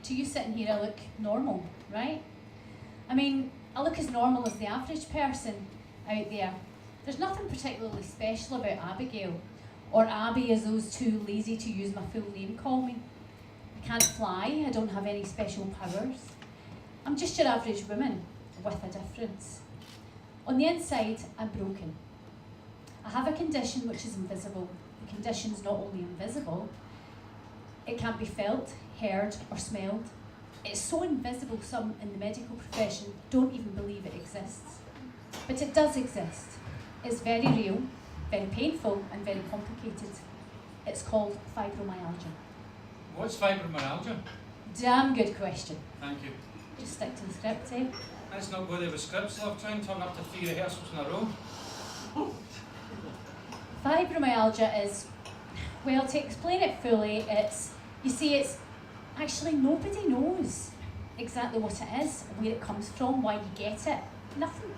to you sitting here, I look normal, right? I mean, I look as normal as the average person out there. There's nothing particularly special about Abigail, or Abby as those too lazy to use my full name call me. I can't fly, I don't have any special powers. I'm just your average woman, with a difference. On the inside, I'm broken. I have a condition which is invisible. The condition's not only invisible, it can't be felt, heard, or smelled. It's so invisible some in the medical profession don't even believe it exists. But it does exist. It's very real, very painful, and very complicated. It's called fibromyalgia. What's fibromyalgia? Damn good question. Thank you. Just stick to the script, eh? Let's not go there with scripts, love. Try and turn up to 3 rehearsals in a row. Fibromyalgia is, well, to explain it fully, it's actually nobody knows exactly what it is, where it comes from, why you get it. Nothing.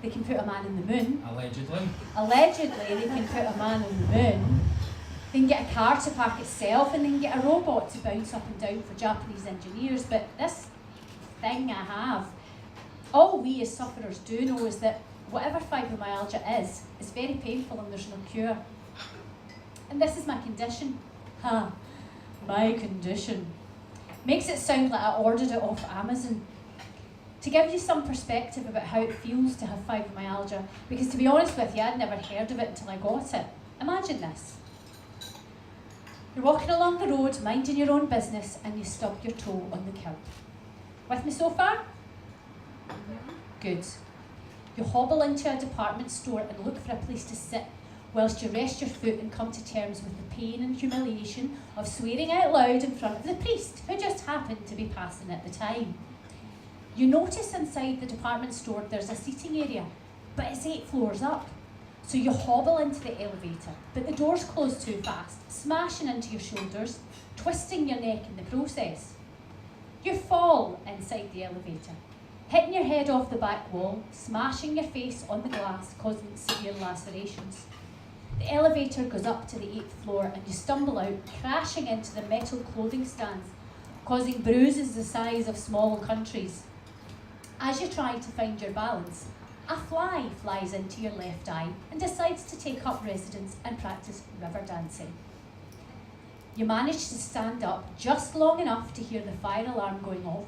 They can put a man in the moon. Allegedly. Allegedly, they can put a man in the moon. They can get a car to park itself, and they can get a robot to bounce up and down for Japanese engineers. But this thing I have, all we as sufferers do know is that whatever fibromyalgia is very painful and there's no cure. And this is my condition. My condition. Makes it sound like I ordered it off Amazon. To give you some perspective about how it feels to have fibromyalgia, because to be honest with you, I'd never heard of it until I got it. Imagine this. You're walking along the road, minding your own business, and you stub your toe on the curb. With me so far? Good. You hobble into a department store and look for a place to sit whilst you rest your foot and come to terms with the pain and humiliation of swearing out loud in front of the priest, who just happened to be passing at the time. You notice inside the department store there's a seating area, but it's 8 floors up. So you hobble into the elevator, but the doors close too fast, smashing into your shoulders, twisting your neck in the process. You fall inside the elevator, hitting your head off the back wall, smashing your face on the glass, causing severe lacerations. The elevator goes up to the 8th floor and you stumble out, crashing into the metal clothing stands, causing bruises the size of small countries. As you try to find your balance, a fly flies into your left eye and decides to take up residence and practice river dancing. You manage to stand up just long enough to hear the fire alarm going off,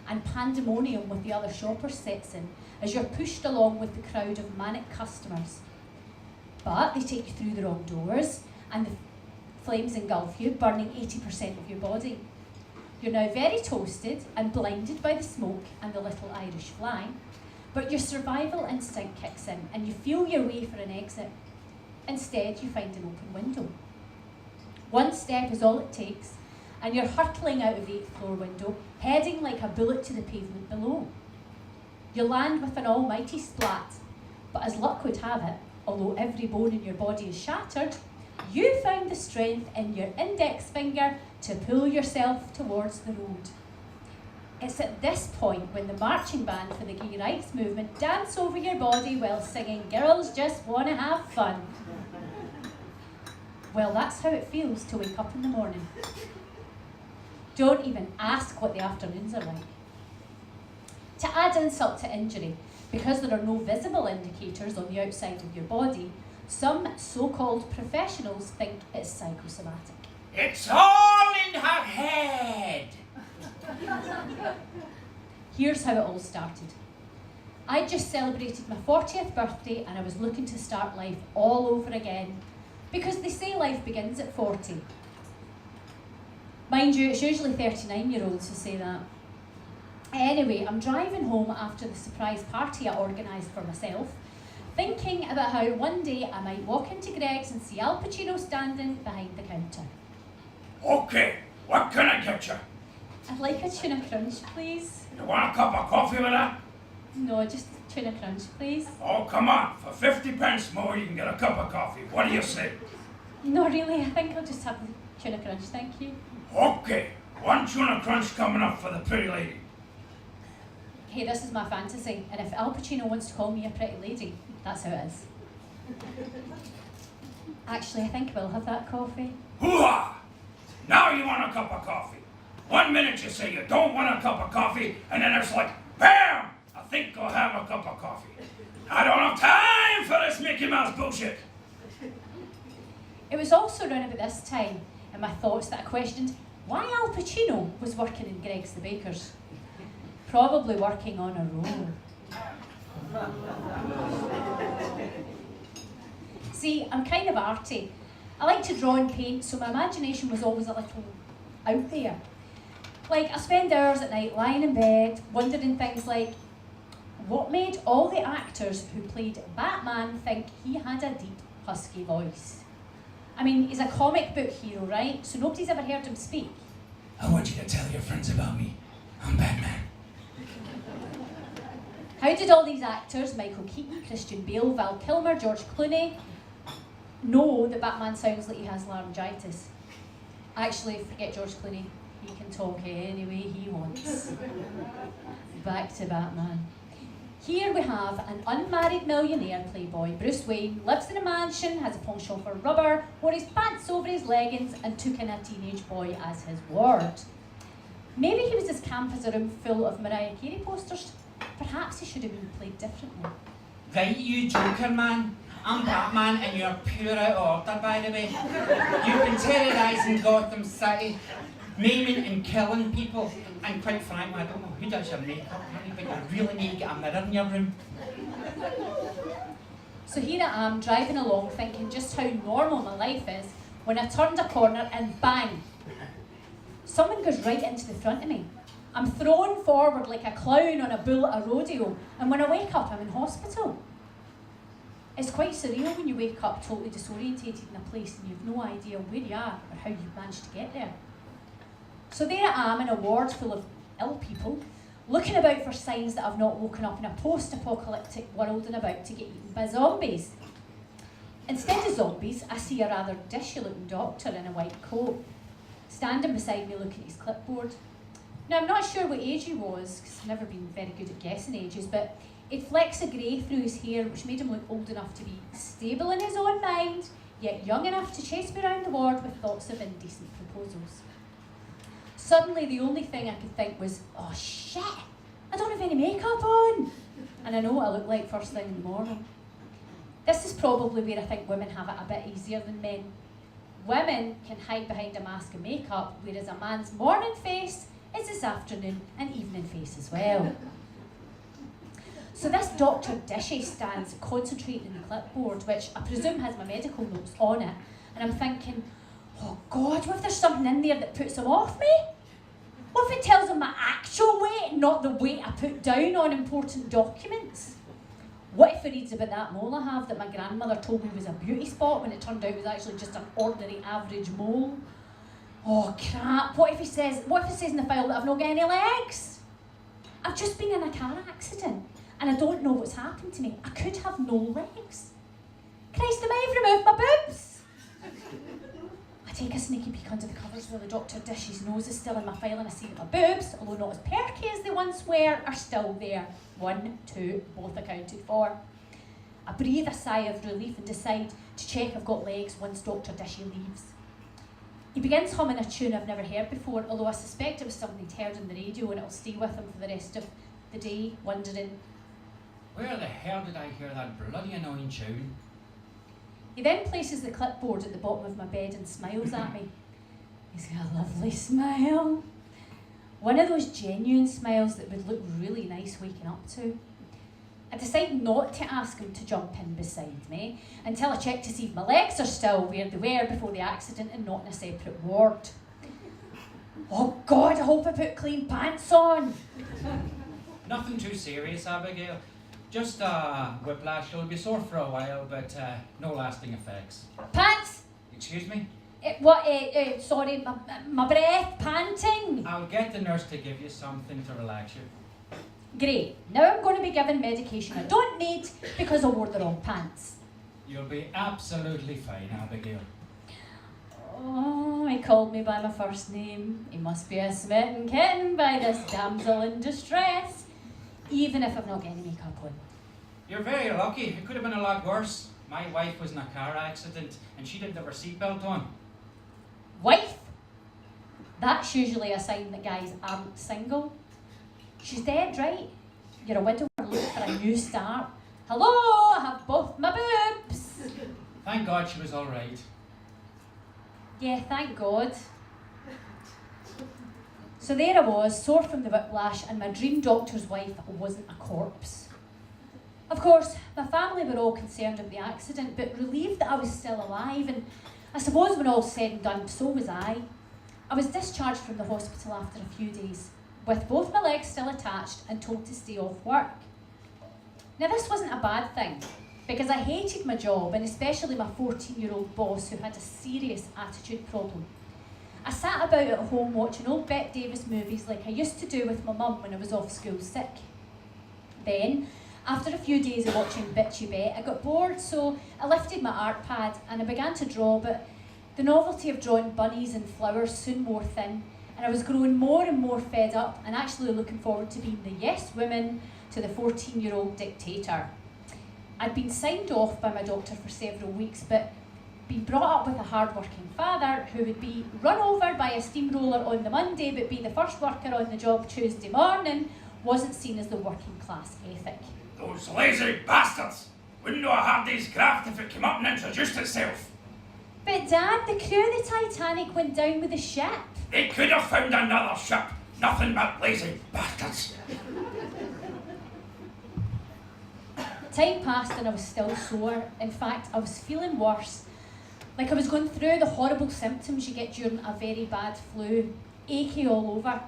and pandemonium with the other shoppers sets in as you're pushed along with the crowd of manic customers. But they take you through the wrong doors and the flames engulf you, burning 80% of your body. You're now very toasted and blinded by the smoke and the little Irish fly, but your survival instinct kicks in and you feel your way for an exit. Instead, you find an open window. One step is all it takes, and you're hurtling out of the 8th floor window, heading like a bullet to the pavement below. You land with an almighty splat, but as luck would have it, although every bone in your body is shattered, you found the strength in your index finger to pull yourself towards the road. It's at this point when the marching band for the gay rights movement dance over your body while singing "Girls Just Wanna Have Fun." Well, that's how it feels to wake up in the morning. Don't even ask what the afternoons are like. To add insult to injury, because there are no visible indicators on the outside of your body, some so-called professionals think it's psychosomatic. It's all in her head! Here's how it all started. I just celebrated my 40th birthday and I was looking to start life all over again, because they say life begins at 40. Mind you, it's usually 39-year-olds who say that. Anyway, I'm driving home after the surprise party I organised for myself, thinking about how one day I might walk into Greg's and see Al Pacino standing behind the counter. Okay, what can I get you? I'd like a tuna crunch, please. You want a cup of coffee with that? No, just tuna crunch, please. Oh, come on. For 50 pence more, you can get a cup of coffee. What do you say? No, really, I think I'll just have the tuna crunch, thank you. Okay, 1 tuna crunch coming up for the pretty lady. Hey, this is my fantasy, and if Al Pacino wants to call me a pretty lady, that's how it is. Actually, I think I will have that coffee. Hoo-ha! Now you want a cup of coffee. 1 minute you say you don't want a cup of coffee, and then it's like, bam! I think I'll have a cup of coffee. I don't have time for this Mickey Mouse bullshit. It was also around about this time in my thoughts that I questioned why Al Pacino was working in Greg's the Baker's. Probably working on a roll. See, I'm kind of arty. I like to draw and paint, so my imagination was always a little out there. Like, I spend hours at night lying in bed, wondering things like, what made all the actors who played Batman think he had a deep, husky voice? I mean, he's a comic book hero, right? So nobody's ever heard him speak. I want you to tell your friends about me. I'm Batman. How did all these actors, Michael Keaton, Christian Bale, Val Kilmer, George Clooney, know that Batman sounds like he has laryngitis? Actually, forget George Clooney. He can talk any way he wants. Back to Batman. Here we have an unmarried millionaire playboy, Bruce Wayne, lives in a mansion, has a penchant for rubber, wore his pants over his leggings and took in a teenage boy as his ward. Maybe he was as camp as a room full of Mariah Carey posters. Perhaps he should have been played differently. Right, you joker man. I'm Batman and you're pure out of order, by the way. You've been terrorising Gotham City, maiming and killing people. And quite frankly, I don't know who does your makeup, honey, but you really need to get a mirror in your room. So here I am, driving along, thinking just how normal my life is, when I turned a corner and bang! Someone goes right into the front of me. I'm thrown forward like a clown on a bull at a rodeo, and when I wake up, I'm in hospital. It's quite surreal when you wake up totally disorientated in a place and you've no idea where you are or how you've managed to get there. So there I am in a ward full of ill people, looking about for signs that I've not woken up in a post-apocalyptic world and about to get eaten by zombies. Instead of zombies, I see a rather dishy-looking doctor in a white coat, standing beside me looking at his clipboard. Now, I'm not sure what age he was, because I've never been very good at guessing ages, but he'd flecks a grey through his hair, which made him look old enough to be stable in his own mind, yet young enough to chase me around the ward with thoughts of indecent proposals. Suddenly, the only thing I could think was, oh shit, I don't have any makeup on! And I know what I look like first thing in the morning. This is probably where I think women have it a bit easier than men. Women can hide behind a mask of makeup, whereas a man's morning face is his afternoon and evening face as well. So this Dr. Dishy stands concentrating on the clipboard, which I presume has my medical notes on it, and I'm thinking, oh God, what if there's something in there that puts him off me? What if it tells him my actual weight, not the weight I put down on important documents? What if he reads about that mole I have that my grandmother told me was a beauty spot when it turned out it was actually just an ordinary average mole? Oh crap, what if it says in the file that I've not got any legs? I've just been in a car accident and I don't know what's happened to me. I could have no legs. Christ, am I removed my boobs? I take a sneaky peek under the covers where the Dr. Dishy's nose is still in my file and I see that my boobs, although not as perky as they once were, are still there. 1, 2, both accounted for. I breathe a sigh of relief and decide to check I've got legs once Dr. Dishy leaves. He begins humming a tune I've never heard before, although I suspect it was something he'd heard on the radio and it'll stay with him for the rest of the day, wondering, Where the hell did I hear that bloody annoying tune? He then places the clipboard at the bottom of my bed and smiles at me. He's got a lovely smile. One of those genuine smiles that would look really nice waking up to. I decide not to ask him to jump in beside me until I check to see if my legs are still where they were before the accident and not in a separate ward. Oh God, I hope I put clean pants on. Nothing too serious, Abigail. Just whiplash. You'll be sore for a while, but no lasting effects. Pants? Excuse me? Sorry, my breath, panting. I'll get the nurse to give you something to relax you. Great, now I'm going to be given medication I don't need because I wore the wrong pants. You'll be absolutely fine, Abigail. Oh, he called me by my first name. He must be a smitten kitten by this damsel in distress, even if I've not got any makeup on. You're very lucky. It could have been a lot worse. My wife was in a car accident and she didn't have her seatbelt on. Wife? That's usually a sign that guys aren't single. She's dead right. You're a widower looking for a new start. Hello, I have both my boobs. Thank God she was all right. Yeah, thank God. So there I was, sore from the whiplash, and my dream doctor's wife wasn't a corpse. Of course, my family were all concerned of the accident, but relieved that I was still alive, and I suppose when all's said and done, so was I. I was discharged from the hospital after a few days, with both my legs still attached and told to stay off work. Now this wasn't a bad thing, because I hated my job, and especially my 14-year-old boss who had a serious attitude problem. I sat about at home watching old Bette Davis movies like I used to do with my mum when I was off school sick. Then, after a few days of watching Bitchy Bet, I got bored, so I lifted my art pad and I began to draw, but the novelty of drawing bunnies and flowers soon wore thin, and I was growing more and more fed up and actually looking forward to being the yes woman to the 14-year-old dictator. I'd been signed off by my doctor for several weeks, but being brought up with a hard-working father who would be run over by a steamroller on the Monday but be the first worker on the job Tuesday morning wasn't seen as the working class ethic. Those lazy bastards! Wouldn't know I had these graft if it came up and introduced itself. But Dad, the crew of the Titanic went down with the ship. They could have found another ship. Nothing but lazy bastards. Time passed and I was still sore. In fact, I was feeling worse. Like I was going through the horrible symptoms you get during a very bad flu. Achy all over.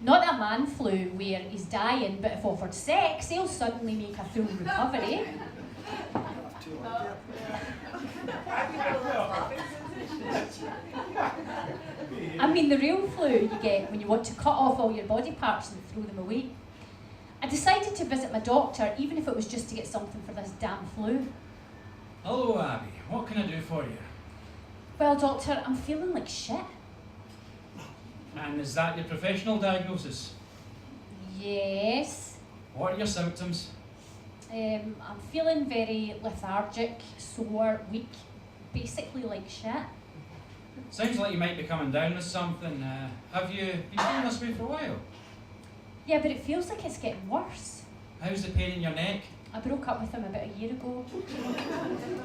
Not a man flu where he's dying, but if offered sex, he'll suddenly make a full recovery. I mean the real flu you get when you want to cut off all your body parts and throw them away. I decided to visit my doctor, even if it was just to get something for this damn flu. Hello, Abby. What can I do for you? Well, doctor, I'm feeling like shit. And is that your professional diagnosis? Yes. What are your symptoms? I'm feeling very lethargic, sore, weak, basically like shit. Sounds like you might be coming down with something. Have you been feeling this way for a while? Yeah, but it feels like it's getting worse. How's the pain in your neck? I broke up with him about a year ago.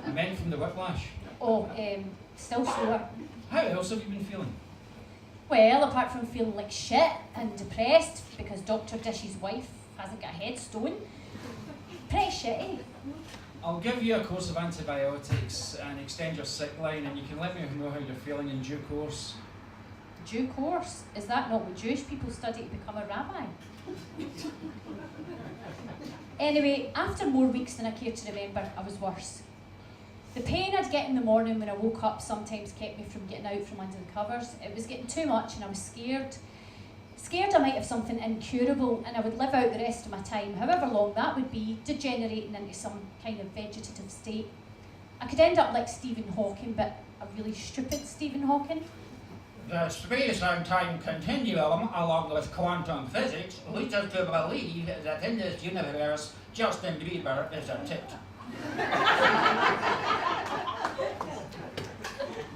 I meant from the whiplash. Oh, still sore. How else have you been feeling? Well, apart from feeling like shit and depressed because Dr. Dish's wife hasn't got a headstone, pretty shitty. I'll give you a course of antibiotics and extend your sick line, and you can let me know how you're feeling in due course. Due course? Is that not what Jewish people study to become a rabbi? Anyway, after more weeks than I care to remember, I was worse. The pain I'd get in the morning when I woke up sometimes kept me from getting out from under the covers. It was getting too much and I was scared. Scared I might have something incurable and I would live out the rest of my time, however long that would be, degenerating into some kind of vegetative state. I could end up like Stephen Hawking, but a really stupid Stephen Hawking. The space and time continuum, along with quantum physics, leads us to believe that in this universe, Justin Bieber is a tit.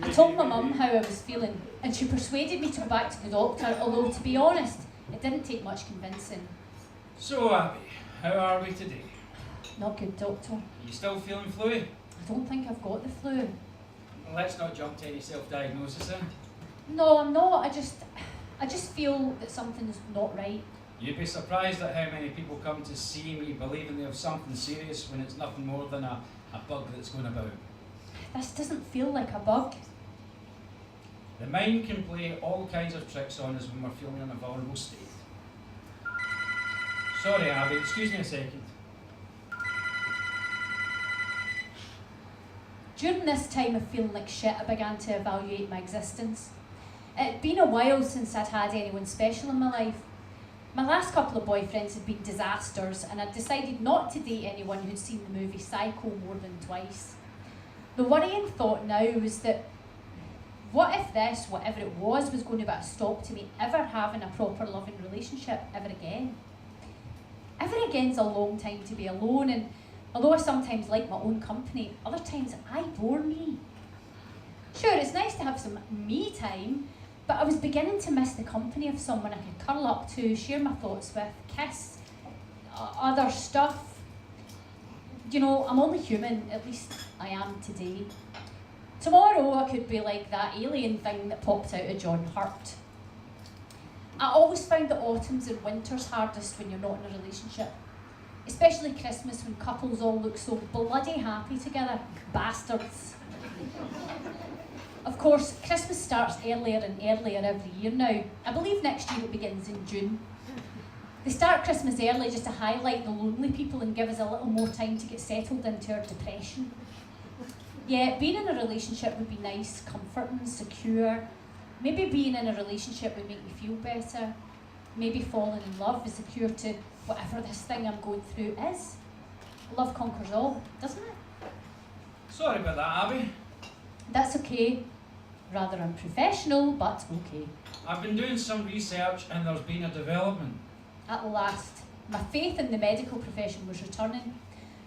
I told my mum how I was feeling, and she persuaded me to go back to the doctor, although, to be honest, it didn't take much convincing. So, Abby, how are we today? Not good, doctor. Are you still feeling fluey? I don't think I've got the flu. Let's not jump to any self-diagnosis then. No, I'm not. I just feel that something's not right. You'd be surprised at how many people come to see me believing they have something serious when it's nothing more than a bug that's going about. This doesn't feel like a bug. The mind can play all kinds of tricks on us when we're feeling in a vulnerable state. Sorry, Abby, excuse me a second. During this time of feeling like shit, I began to evaluate my existence. It'd been a while since I'd had anyone special in my life. My last couple of boyfriends had been disasters, and I'd decided not to date anyone who'd seen the movie Psycho more than twice. The worrying thought now was that what if this, whatever it was going to be a stop to me ever having a proper loving relationship ever again? Ever again's a long time to be alone, and although I sometimes like my own company, other times I bore me. Sure, it's nice to have some me time, But I was beginning to miss the company of someone I could curl up to, share my thoughts with, kiss, other stuff. You know, I'm only human, at least I am today. Tomorrow I could be like that alien thing that popped out of John Hurt. I always found the autumns and winters hardest when you're not in a relationship. Especially Christmas, when couples all look so bloody happy together. Bastards. Of course, Christmas starts earlier and earlier every year now. I believe next year it begins in June. They start Christmas early just to highlight the lonely people and give us a little more time to get settled into our depression. Yeah, being in a relationship would be nice, comforting, secure. Maybe being in a relationship would make me feel better. Maybe falling in love is the cure to whatever this thing I'm going through is. Love conquers all, doesn't it? Sorry about that, Abby. That's okay. Rather unprofessional, but okay. I've been doing some research and there's been a development. At last, my faith in the medical profession was returning.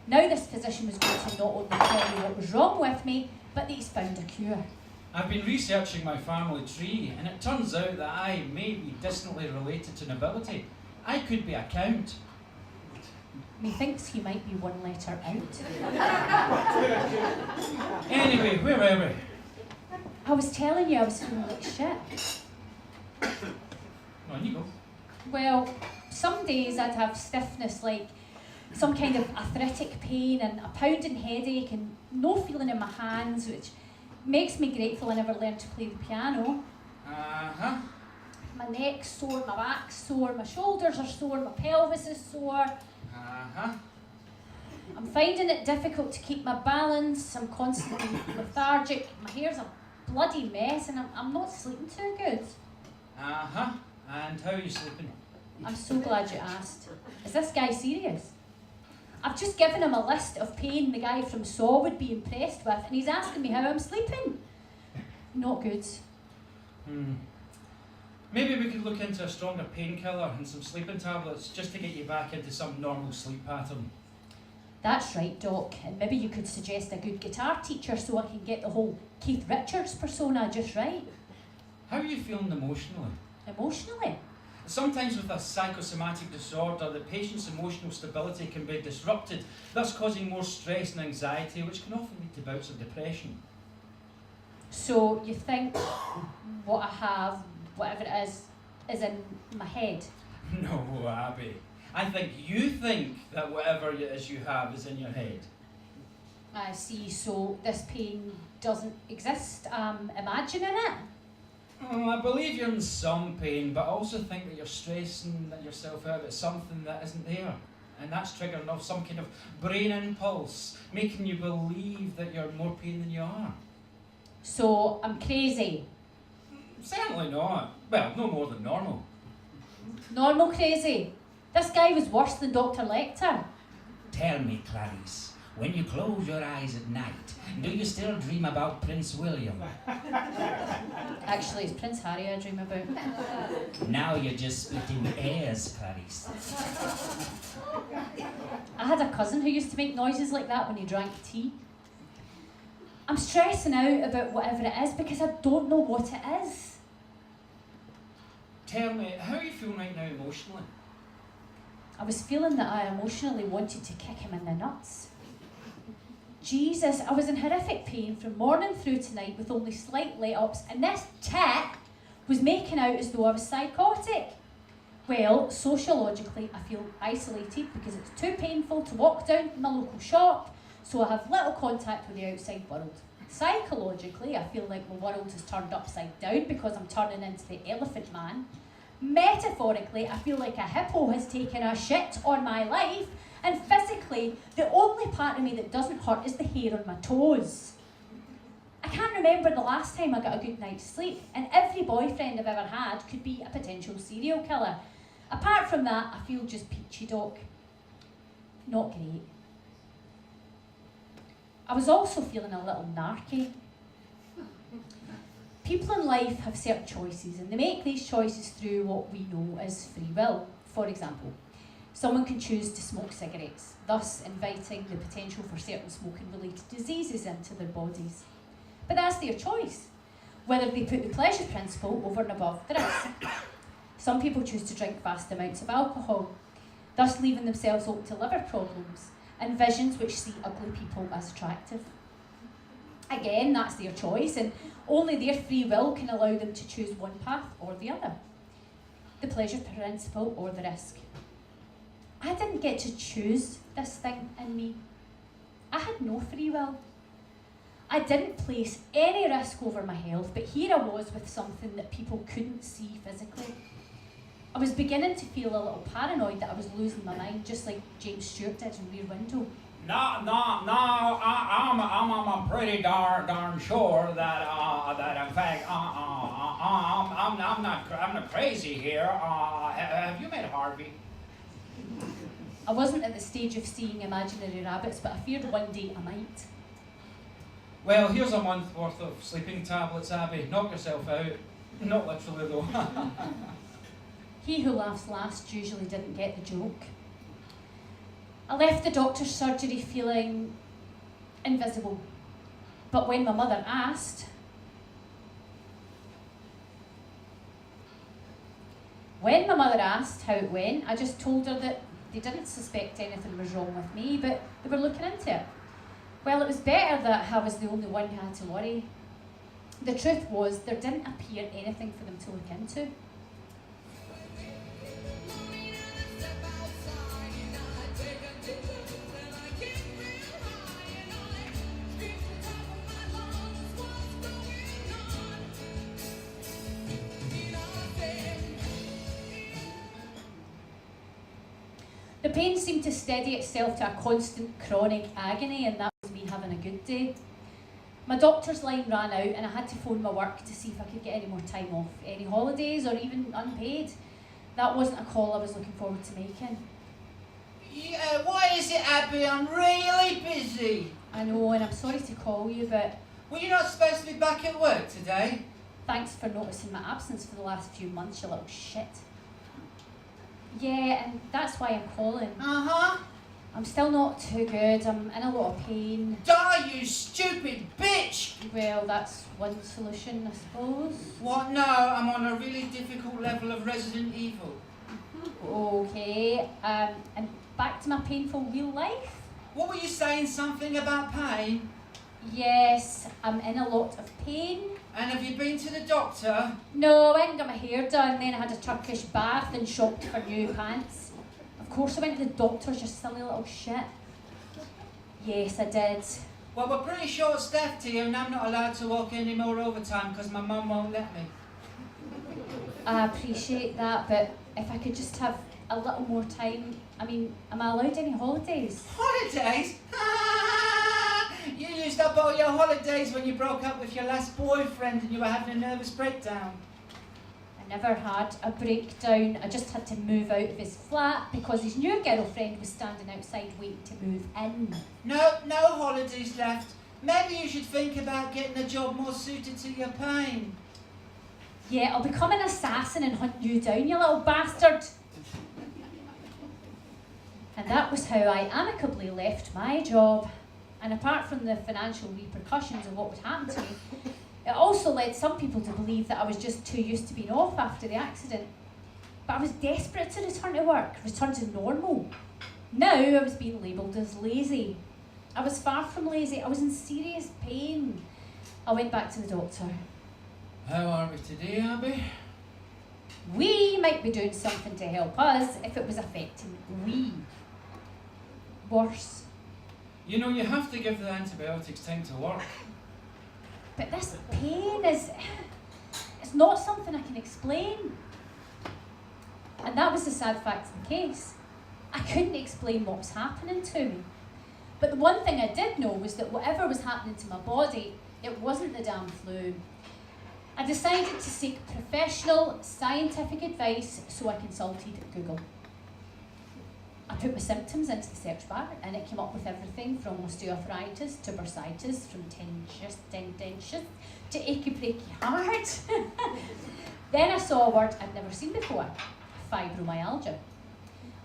Now this physician was going to not only tell me what was wrong with me, but that he's found a cure. I've been researching my family tree and it turns out that I may be distantly related to nobility. I could be a count. Methinks he might be one letter out. Anyway, where were we? I was telling you I was feeling like shit. On you go. Well, some days I'd have stiffness, like some kind of arthritic pain and a pounding headache and no feeling in my hands, which makes me grateful I never learned to play the piano. Uh-huh. My neck's sore, my back's sore, my shoulders are sore, my pelvis is sore. Uh-huh. I'm finding it difficult to keep my balance, I'm constantly lethargic, my hair's a bloody mess and I'm not sleeping too good. Uh-huh. And how are you sleeping? I'm so glad you asked. Is this guy serious? I've just given him a list of pain the guy from Saw would be impressed with, and he's asking me how I'm sleeping. Not good. Maybe we could look into a stronger painkiller and some sleeping tablets just to get you back into some normal sleep pattern. That's right, Doc, and maybe you could suggest a good guitar teacher so I can get the whole Keith Richards persona just right. How are you feeling emotionally? Emotionally? Sometimes with a psychosomatic disorder, the patient's emotional stability can be disrupted, thus causing more stress and anxiety, which can often lead to bouts of depression. So you think what I have, whatever it is in my head? No, Abby. I think you think that whatever it is you have is in your head. I see, so this pain doesn't exist, I'm imagining it? I believe you're in some pain, but I also think that you're stressing yourself out about something that isn't there. And that's triggering off some kind of brain impulse, making you believe that you're in more pain than you are. So I'm crazy. Certainly not. Well, no more than normal. Normal crazy? This guy was worse than Dr. Lecter. Tell me, Clarice, when you close your eyes at night, do you still dream about Prince William? Actually, it's Prince Harry I dream about. Now you're just splitting hairs, Clarice. I had a cousin who used to make noises like that when he drank tea. I'm stressing out about whatever it is because I don't know what it is. Tell me, how are you feeling right now emotionally? I was feeling that I emotionally wanted to kick him in the nuts. Jesus, I was in horrific pain from morning through to night with only slight let-ups, and this tit was making out as though I was psychotic. Well, sociologically, I feel isolated because it's too painful to walk down to my local shop, so I have little contact with the outside world. Psychologically, I feel like my world has turned upside down because I'm turning into the elephant man. Metaphorically, I feel like a hippo has taken a shit on my life, and physically, the only part of me that doesn't hurt is the hair on my toes. I can't remember the last time I got a good night's sleep, and every boyfriend I've ever had could be a potential serial killer. Apart from that, I feel just peachy, Doc. Not great. I was also feeling a little narky. People in life have certain choices, and they make these choices through what we know as free will. For example, someone can choose to smoke cigarettes, thus inviting the potential for certain smoking-related diseases into their bodies. But that's their choice. whether they put the pleasure principle over and above the risk. Some people choose to drink vast amounts of alcohol, thus leaving themselves open to liver problems and visions which see ugly people as attractive. Again, that's their choice, and only their free will can allow them to choose one path or the other, the pleasure principle or the risk. I didn't get to choose this thing in me. I had no free will. I didn't place any risk over my health, but here I was with something that people couldn't see physically. I was beginning to feel a little paranoid that I was losing my mind, just like James Stewart did in Rear Window. No, I'm pretty darn sure that in fact, I'm not crazy here. Have you met Harvey? I wasn't at the stage of seeing imaginary rabbits, but I feared one day I might. Well, here's a month worth of sleeping tablets, Abby. Knock yourself out. Not literally, though. He who laughs last usually didn't get the joke. I left the doctor's surgery feeling invisible. But when my mother asked how it went, I just told her that they didn't suspect anything was wrong with me, but they were looking into it. Well, it was better that I was the only one who had to worry. The truth was, there didn't appear anything for them to look into. The pain seemed to steady itself to a constant chronic agony, and that was me having a good day. My doctor's line ran out and I had to phone my work to see if I could get any more time off, any holidays or even unpaid. That wasn't a call I was looking forward to making. Yeah, why is it, Abby? I'm really busy. I know, and I'm sorry to call you, but Well, you're not supposed to be back at work today. thanks for noticing my absence for the last few months, you little shit. Yeah, and that's why I'm calling. Uh-huh. I'm still not too good, I'm in a lot of pain. Die, you stupid bitch! Well, that's one solution, I suppose. What? No, I'm on a really difficult level of Resident Evil. Okay, and back to my painful real life? What were you saying? Something about pain? Yes, I'm in a lot of pain. And have you been to the doctor? No, I went and got my hair done, then I had a Turkish bath and shopped for new pants. Of course I went to the doctor's, you silly little shit. Yes, I did. Well, we're pretty short-staffed here and I'm not allowed to work any more overtime because my mum won't let me. I appreciate that, but if I could just have a little more time, I mean, am I allowed any holidays? Holidays? You used up all your holidays when you broke up with your last boyfriend and you were having a nervous breakdown. I never had a breakdown, I just had to move out of his flat because his new girlfriend was standing outside waiting to move in. No holidays left. Maybe you should think about getting a job more suited to your pain. Yeah, I'll become an assassin and hunt you down, you little bastard. And that was how I amicably left my job. And apart from the financial repercussions of what would happen to me, it also led some people to believe that I was just too used to being off after the accident. But I was desperate to return to work, return to normal. Now I was being labelled as lazy. I was far from lazy, I was in serious pain. I went back to the doctor. How are we today, Abby? We might be doing something to help us if it was affecting we. Worse. You know, you have to give the antibiotics time to work. But this pain it's not something I can explain. And that was the sad fact of the case. I couldn't explain what was happening to me. But the one thing I did know was that whatever was happening to my body, it wasn't the damn flu. I decided to seek professional scientific advice, so I consulted Google. I put my symptoms into the search bar and it came up with everything from osteoarthritis to bursitis, from tendinitis to achy breaky heart. Then I saw a word I'd never seen before, fibromyalgia.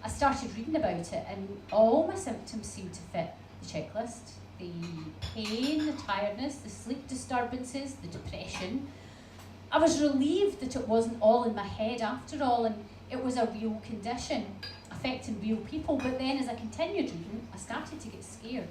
I started reading about it and all my symptoms seemed to fit the checklist. The pain, the tiredness, the sleep disturbances, the depression, I was relieved that it wasn't all in my head after all, and it was a real condition affecting real people. But then as I continued reading, I started to get scared.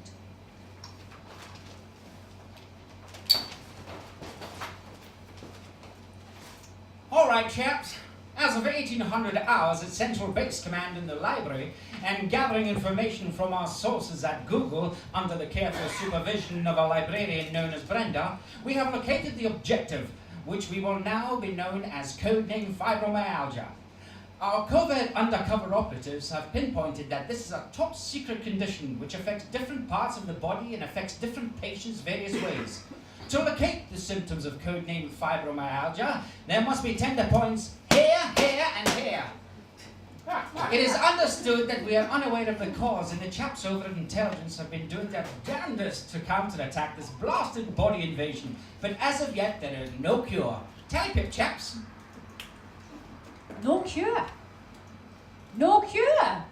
All right, chaps. As of 1800 hours at Central Base Command in the library, and gathering information from our sources at Google under the careful supervision of a librarian known as Brenda, we have located the objective, which we will now be known as codename Fibromyalgia. Our covert undercover operatives have pinpointed that this is a top secret condition which affects different parts of the body and affects different patients various ways. To locate the symptoms of codename Fibromyalgia, there must be tender points here, here, and here. It is understood that we are unaware of the cause, and the chaps over at Intelligence have been doing their damnedest to counterattack this blasted body invasion. But as of yet, there is no cure. Tally-pip, chaps. No cure. No cure.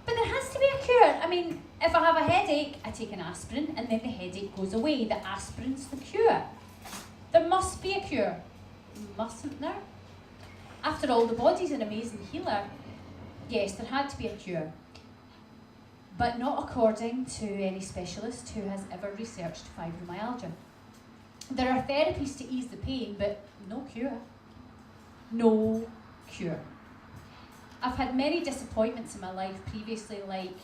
But there has to be a cure. I mean, if I have a headache, I take an aspirin and then the headache goes away. The aspirin's the cure. There must be a cure. Mustn't there? After all, the body's an amazing healer. Yes, there had to be a cure. But not according to any specialist who has ever researched fibromyalgia. There are therapies to ease the pain, but no cure. No cure. I've had many disappointments in my life previously, like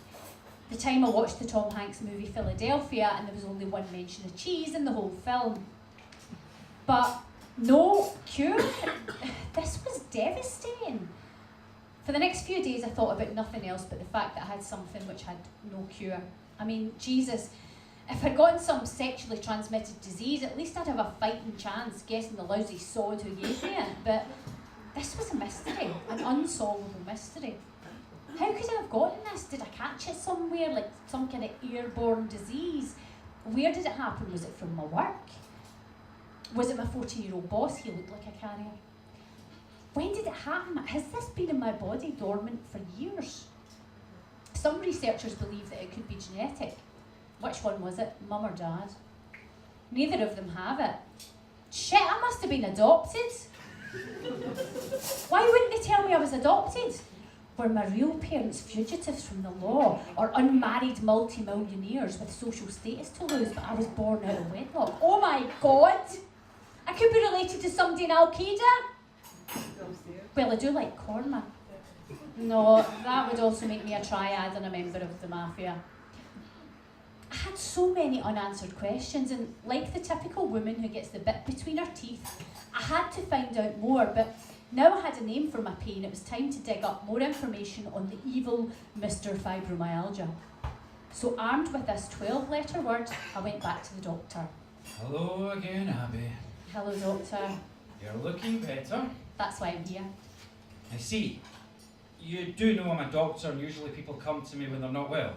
the time I watched the Tom Hanks movie Philadelphia and there was only one mention of cheese in the whole film. But no cure. This was devastating. For the next few days I thought about nothing else but the fact that I had something which had no cure. I mean, Jesus, if I'd gotten some sexually transmitted disease, at least I'd have a fighting chance guessing the lousy sod who gave me it. But this was a mystery, an unsolvable mystery. How could I have gotten this? Did I catch it somewhere, like some kind of airborne disease? Where did it happen? Was it from my work? Was it my 14-year-old boss? He looked like a carrier. When did it happen? Has this been in my body dormant for years? Some researchers believe that it could be genetic. Which one was it, mum or dad? Neither of them have it. Shit, I must have been adopted. Why wouldn't they tell me I was adopted? Were my real parents fugitives from the law, or unmarried multi-millionaires with social status to lose, but I was born out of wedlock? Oh my God! I could be related to somebody in Al-Qaeda? Well, I do like korma. No, that would also make me a triad and a member of the mafia. I had so many unanswered questions, and like the typical woman who gets the bit between her teeth, I had to find out more, but now I had a name for my pain. It was time to dig up more information on the evil Mr. Fibromyalgia. So armed with this 12-letter word, I went back to the doctor. Hello again, Abby. Hello, doctor. You're looking better. That's why I'm here. I see. You do know I'm a doctor, and usually people come to me when they're not well.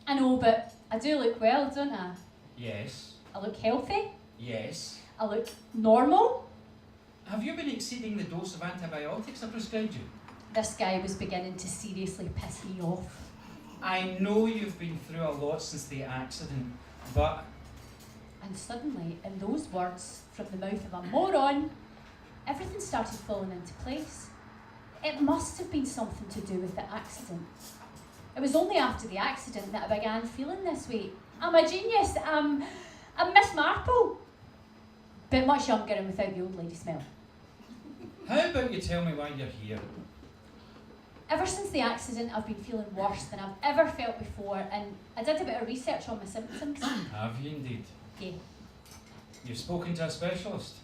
I know, but I do look well, don't I? Yes. I look healthy. Yes. I look normal. Have you been exceeding the dose of antibiotics I prescribed you? This guy was beginning to seriously piss me off. I know you've been through a lot since the accident, but... And suddenly, in those words from the mouth of a moron, everything started falling into place. It must have been something to do with the accident. It was only after the accident that I began feeling this way. I'm a genius. I'm Miss Marple. But much younger and without the old lady smell. How about you tell me why you're here? Ever since the accident, I've been feeling worse than I've ever felt before, and I did a bit of research on my symptoms. Have you indeed? Yeah. You've spoken to a specialist?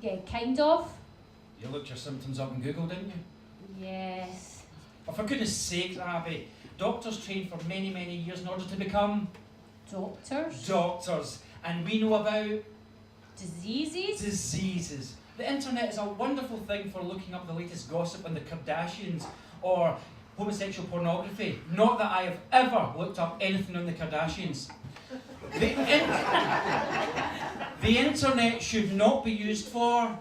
Yeah, kind of. You looked your symptoms up on Google, didn't you? Yes. Oh, for goodness sakes, Abby. Doctors train for many, many years in order to become... Doctors? Doctors. And we know about... Diseases? Diseases. The internet is a wonderful thing for looking up the latest gossip on the Kardashians or homosexual pornography. Not that I have ever looked up anything on the Kardashians. The internet should not be used for...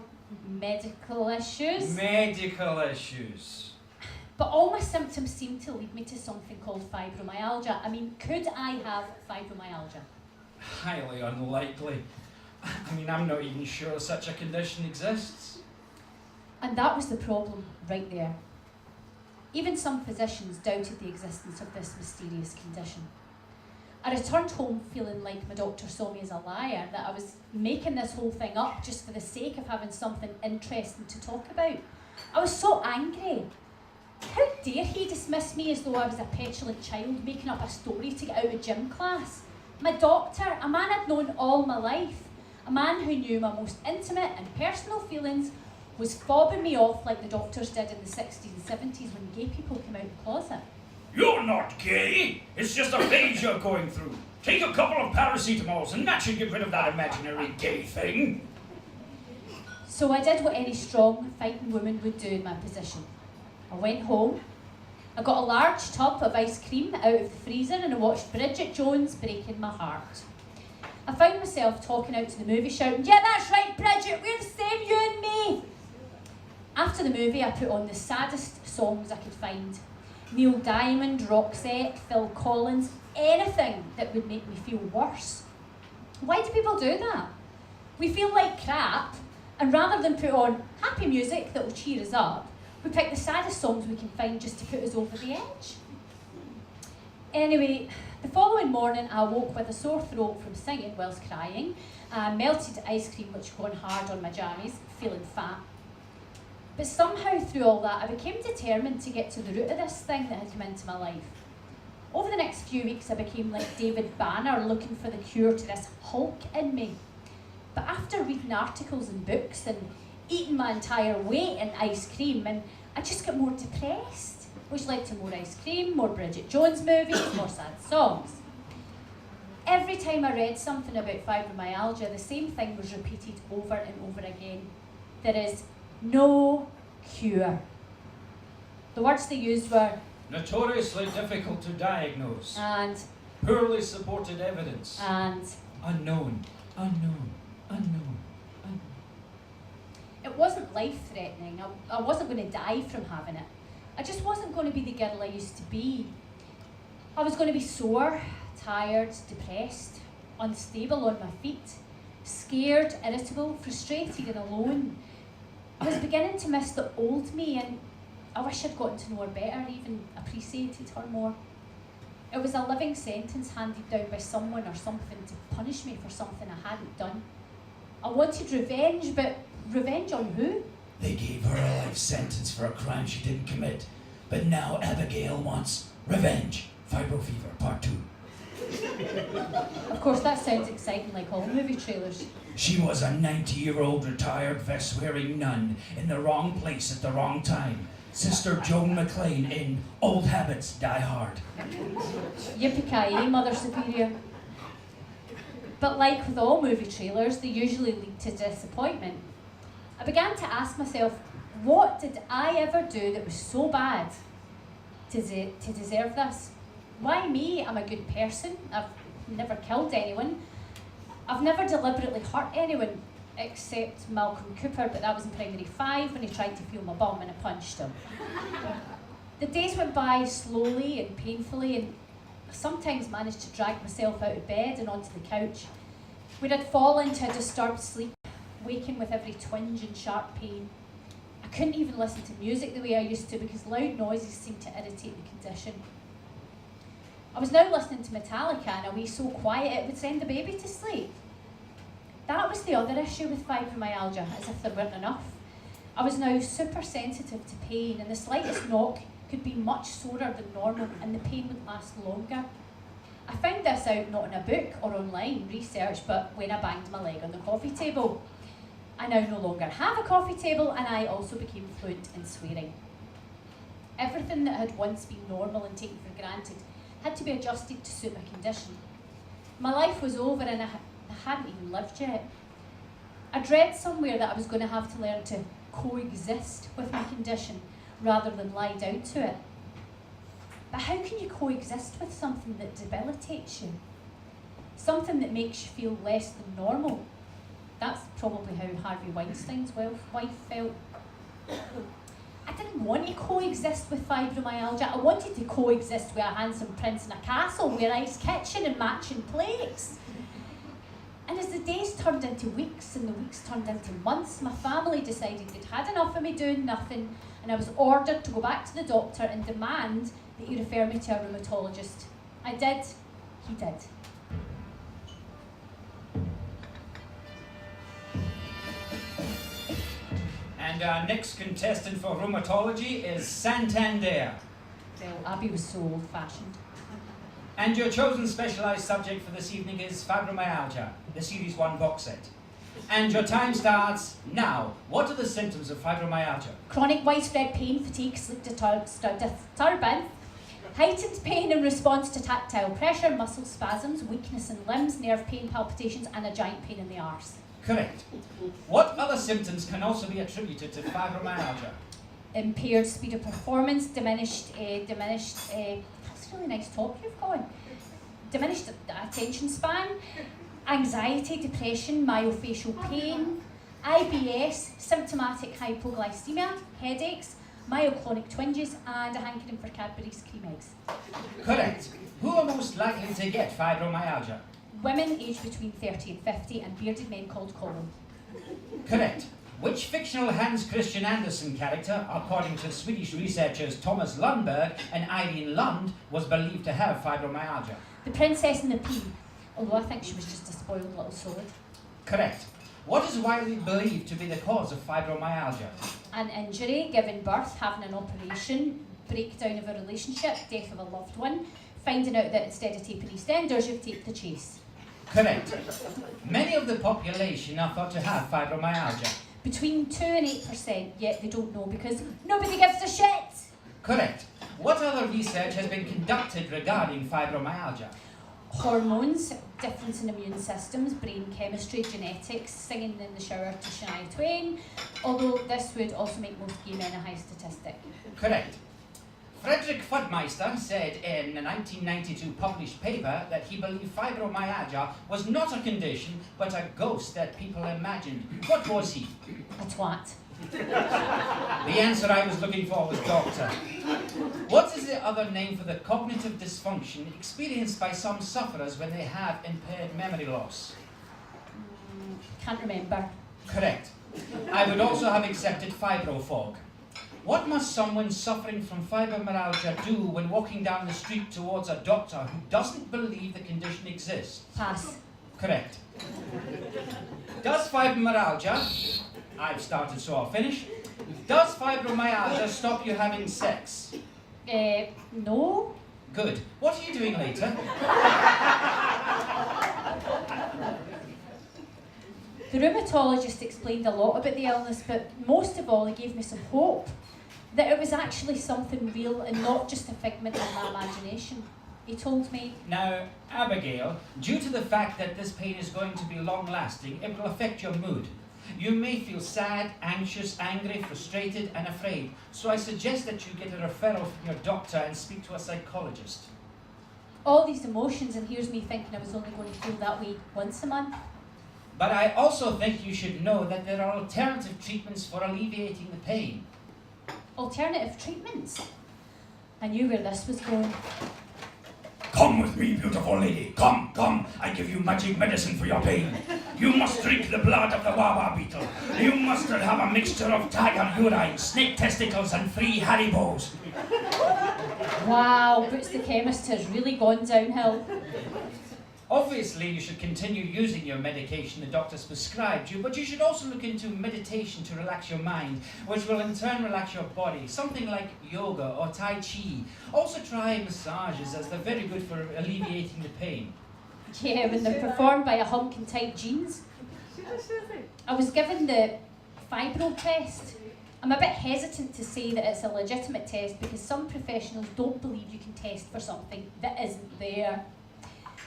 Medical issues? Medical issues. But all my symptoms seem to lead me to something called fibromyalgia. I mean, could I have fibromyalgia? Highly unlikely. I mean, I'm not even sure such a condition exists. And that was the problem right there. Even some physicians doubted the existence of this mysterious condition. I returned home feeling like my doctor saw me as a liar, that I was making this whole thing up just for the sake of having something interesting to talk about. I was so angry. How dare he dismiss me as though I was a petulant child making up a story to get out of gym class? My doctor, a man I'd known all my life, a man who knew my most intimate and personal feelings, was fobbing me off like the doctors did in the 60s and 70s when gay people came out of the closet. You're not gay. It's just a phase you're going through. Take a couple of paracetamols and that should get rid of that imaginary gay thing. So I did what any strong, fighting woman would do in my position. I went home, I got a large tub of ice cream out of the freezer and I watched Bridget Jones breaking my heart. I found myself talking out to the movie shouting, "Yeah, that's right, Bridget, we're the same, you and me." After the movie, I put on the saddest songs I could find. Neil Diamond, Roxette, Phil Collins, anything that would make me feel worse. Why do people do that? We feel like crap, and rather than put on happy music that will cheer us up, we pick the saddest songs we can find just to put us over the edge. Anyway, the following morning I woke with a sore throat from singing whilst crying, melted ice cream which had gone hard on my jammies, feeling fat. But somehow through all that I became determined to get to the root of this thing that had come into my life. Over the next few weeks I became like David Banner looking for the cure to this Hulk in me. But after reading articles and books and eating my entire weight in ice cream, and I just got more depressed, which led to more ice cream, more Bridget Jones movies, more sad songs. Every time I read something about fibromyalgia, the same thing was repeated over and over again. There is no cure. The words they used were Notoriously difficult to diagnose. and Poorly supported evidence. and Unknown. Unknown. Unknown. Unknown. it wasn't life-threatening. I wasn't going to die from having it. I just wasn't going to be the girl I used to be. I was going to be sore, tired, depressed, unstable on my feet, scared, irritable, frustrated and alone. I was beginning to miss the old me, and I wish I'd gotten to know her better, even appreciated her more. It was a living sentence handed down by someone or something to punish me for something I hadn't done. I wanted revenge, but revenge on who? They gave her a life sentence for a crime she didn't commit. But now Abigail wants revenge. Fibro Fever Part 2. Of course, that sounds exciting like all movie trailers. She was a 90-year-old retired vest-wearing nun in the wrong place at the wrong time. Sister Joan McLean in Old Habits Die Hard. Yippee-ki-yay, Mother Superior. But like with all movie trailers, they usually lead to disappointment. I began to ask myself, what did I ever do that was so bad to deserve this? Why me? I'm a good person. I've never killed anyone. I've never deliberately hurt anyone, except Malcolm Cooper, but that was in primary 5 when he tried to feel my bum and I punched him. The days went by slowly and painfully, and I sometimes managed to drag myself out of bed and onto the couch, where I'd fall into a disturbed sleep, waking with every twinge and sharp pain. I couldn't even listen to music the way I used to because loud noises seemed to irritate the condition. I was now listening to Metallica in a way so quiet it would send the baby to sleep. That was the other issue with fibromyalgia, as if there weren't enough. I was now super sensitive to pain, and the slightest knock could be much sorer than normal and the pain would last longer. I found this out not in a book or online research, but when I banged my leg on the coffee table. I now no longer have a coffee table, and I also became fluent in swearing. Everything that had once been normal and taken for granted had to be adjusted to suit my condition. My life was over and I hadn't even lived yet. I'd read somewhere that I was going to have to learn to coexist with my condition rather than lie down to it. But how can you coexist with something that debilitates you? Something that makes you feel less than normal? That's probably how Harvey Weinstein's wife felt. I didn't want to coexist with fibromyalgia. I wanted to coexist with a handsome prince in a castle with a nice kitchen and matching plates. And as the days turned into weeks and the weeks turned into months, my family decided they'd had enough of me doing nothing, and I was ordered to go back to the doctor and demand that he refer me to a rheumatologist. I did. He did. And our next contestant for rheumatology is Santander. Well, Abby was so old-fashioned. And your chosen specialised subject for this evening is Fibromyalgia, the Series 1 box set. And your time starts now. What are the symptoms of fibromyalgia? Chronic widespread pain, fatigue, sleep disturbance, heightened pain in response to tactile pressure, muscle spasms, weakness in limbs, nerve pain, palpitations, and a giant pain in the arse. Correct. What other symptoms can also be attributed to fibromyalgia? Impaired speed of performance, diminished, that's a really nice talk you've got. Diminished attention span, anxiety, depression, myofascial pain, IBS, symptomatic hypoglycemia, headaches, myoclonic twinges, and a hankering for Cadbury's cream eggs. Correct. Who are most likely to get fibromyalgia? Women aged between 30 and 50, and bearded men called Colin. Correct. Which fictional Hans Christian Andersen character, according to Swedish researchers Thomas Lundberg and Irene Lund, was believed to have fibromyalgia? The Princess and the Pea, although I think she was just a spoiled little sword. Correct. What is widely believed to be the cause of fibromyalgia? An injury, giving birth, having an operation, breakdown of a relationship, death of a loved one, finding out that instead of taping EastEnders, you've taped The Chase. Correct. Many of the population are thought to have fibromyalgia. Between 2 and 8%, yet they don't know because nobody gives a shit. Correct. What other research has been conducted regarding fibromyalgia? Hormones, difference in immune systems, brain chemistry, genetics, singing in the shower to Shania Twain, although this would also make most gay men a high statistic. Correct. Frederick Fudmeister said in a 1992 published paper that he believed fibromyalgia was not a condition, but a ghost that people imagined. What was he? A twat. The answer I was looking for was doctor. What is the other name for the cognitive dysfunction experienced by some sufferers when they have impaired memory loss? Can't remember. Correct. I would also have accepted fibrofog. What must someone suffering from fibromyalgia do when walking down the street towards a doctor who doesn't believe the condition exists? Pass. Correct. Does fibromyalgia, I've started so I'll finish, does fibromyalgia stop you having sex? No. Good. What are you doing later? The rheumatologist explained a lot about the illness, but most of all he gave me some hope that it was actually something real and not just a figment of my imagination. He told me, Now, Abigail, due to the fact that this pain is going to be long-lasting, it will affect your mood. You may feel sad, anxious, angry, frustrated, and afraid. So I suggest that you get a referral from your doctor and speak to a psychologist. all these emotions, and here's me thinking I was only going to feel that way once a month. But I also think you should know that there are alternative treatments for alleviating the pain. Alternative treatments. I knew where this was going. Come with me, beautiful lady. Come, come. I give you magic medicine for your pain. You must drink the blood of the wawa beetle. You must have a mixture of tiger urine, snake testicles, and 3 Haribos. Wow, Boots the chemist has really gone downhill. Obviously, you should continue using your medication the doctor's prescribed you, but you should also look into meditation to relax your mind, which will in turn relax your body, something like yoga or Tai Chi. Also try massages, as they're very good for alleviating the pain. Yeah, when they're performed by a hunk in tight jeans. I was given the fibro test. I'm a bit hesitant to say that it's a legitimate test because some professionals don't believe you can test for something that isn't there.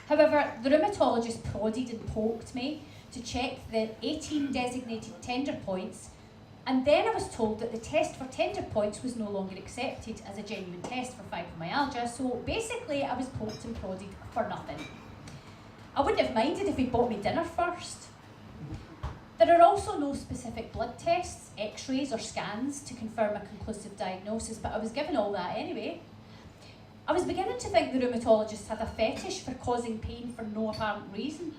However, the rheumatologist prodded and poked me to check the 18 designated tender points, and then I was told that the test for tender points was no longer accepted as a genuine test for fibromyalgia, so basically I was poked and prodded for nothing. I wouldn't have minded if he'd bought me dinner first. There are also no specific blood tests, x-rays or scans to confirm a conclusive diagnosis, but I was given all that anyway. I was beginning to think the rheumatologist had a fetish for causing pain for no apparent reason.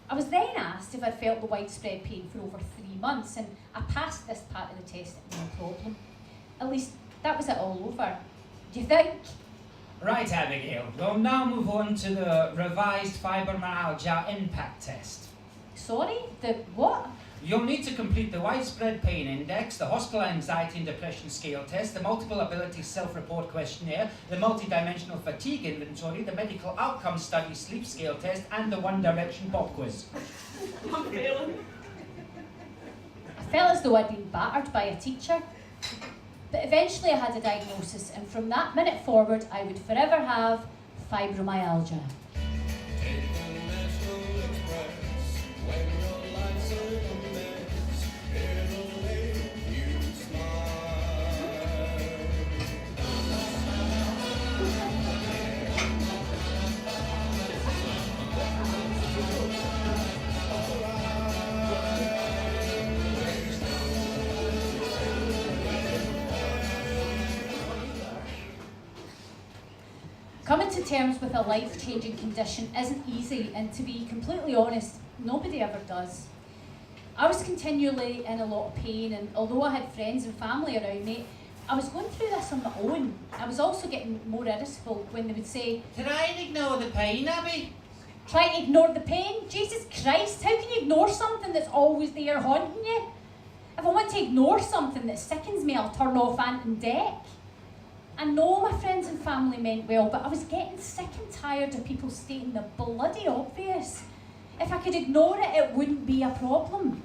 I was then asked if I'd felt the widespread pain for over 3 months, and I passed this part of the test, no problem. At least that was it all over. Do you think? Right, Abigail. We'll now move on to the revised fibromyalgia impact test. Sorry? The what? You'll need to complete the widespread pain index, the hospital anxiety and depression scale test, the multiple ability self-report questionnaire, the multi-dimensional fatigue inventory, the medical outcome study sleep scale test, and the One Direction pop quiz. I felt as though I'd been battered by a teacher. But eventually I had a diagnosis, and from that minute forward I would forever have fibromyalgia. Coming to terms with a life-changing condition isn't easy, and to be completely honest, nobody ever does. I was continually in a lot of pain, and although I had friends and family around me, I was going through this on my own. I was also getting more irritable when they would say, Try and ignore the pain, Abby. try to ignore the pain? Jesus Christ, how can you ignore something that's always there haunting you? If I want to ignore something that sickens me, I'll turn off Ant and Dec. I know my friends and family meant well, but I was getting sick and tired of people stating the bloody obvious. If I could ignore it, it wouldn't be a problem.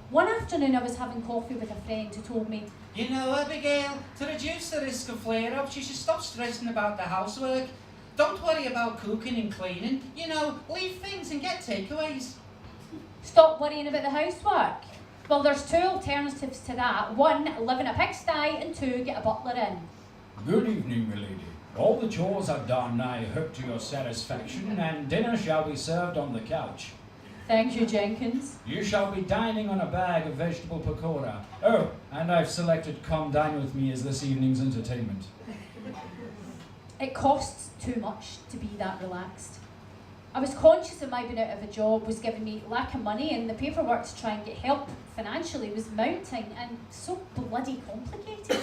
One afternoon I was having coffee with a friend who told me, You know, Abigail, to reduce the risk of flare-ups, you should stop stressing about the housework. Don't worry about cooking and cleaning. You know, leave things and get takeaways. stop worrying about the housework. Well, there's 2 alternatives to that. 1, live in a pigsty, and 2, get a butler in. Good evening, milady. All the chores are done, I hope to your satisfaction, and dinner shall be served on the couch. Thank you, Jenkins. You shall be dining on a bag of vegetable pakora. Oh, and I've selected Come Dine With Me as this evening's entertainment. It costs too much to be that relaxed. I was conscious that my being out of a job was giving me lack of money, and the paperwork to try and get help financially was mounting and so bloody complicated.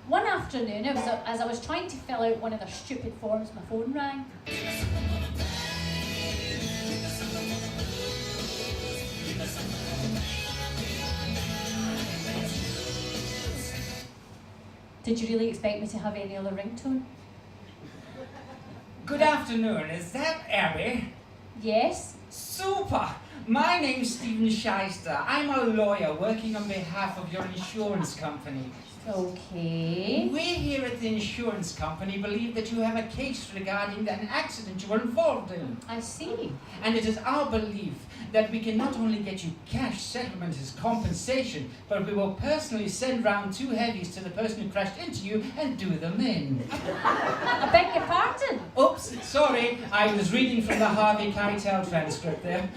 One afternoon, as I was trying to fill out one of their stupid forms, my phone rang. Did you really expect me to have any other ringtone? Good afternoon, is that Abby? Yes? Super! My name's Stephen Shyster. I'm a lawyer working on behalf of your insurance company. Okay. We here at the insurance company believe that you have a case regarding an accident you were involved in. I see. And it is our belief that we can not only get you cash settlement as compensation, but we will personally send round 2 heavies to the person who crashed into you and do them in. I beg your pardon? Oops, sorry, I was reading from the Harvey Keitel transcript there.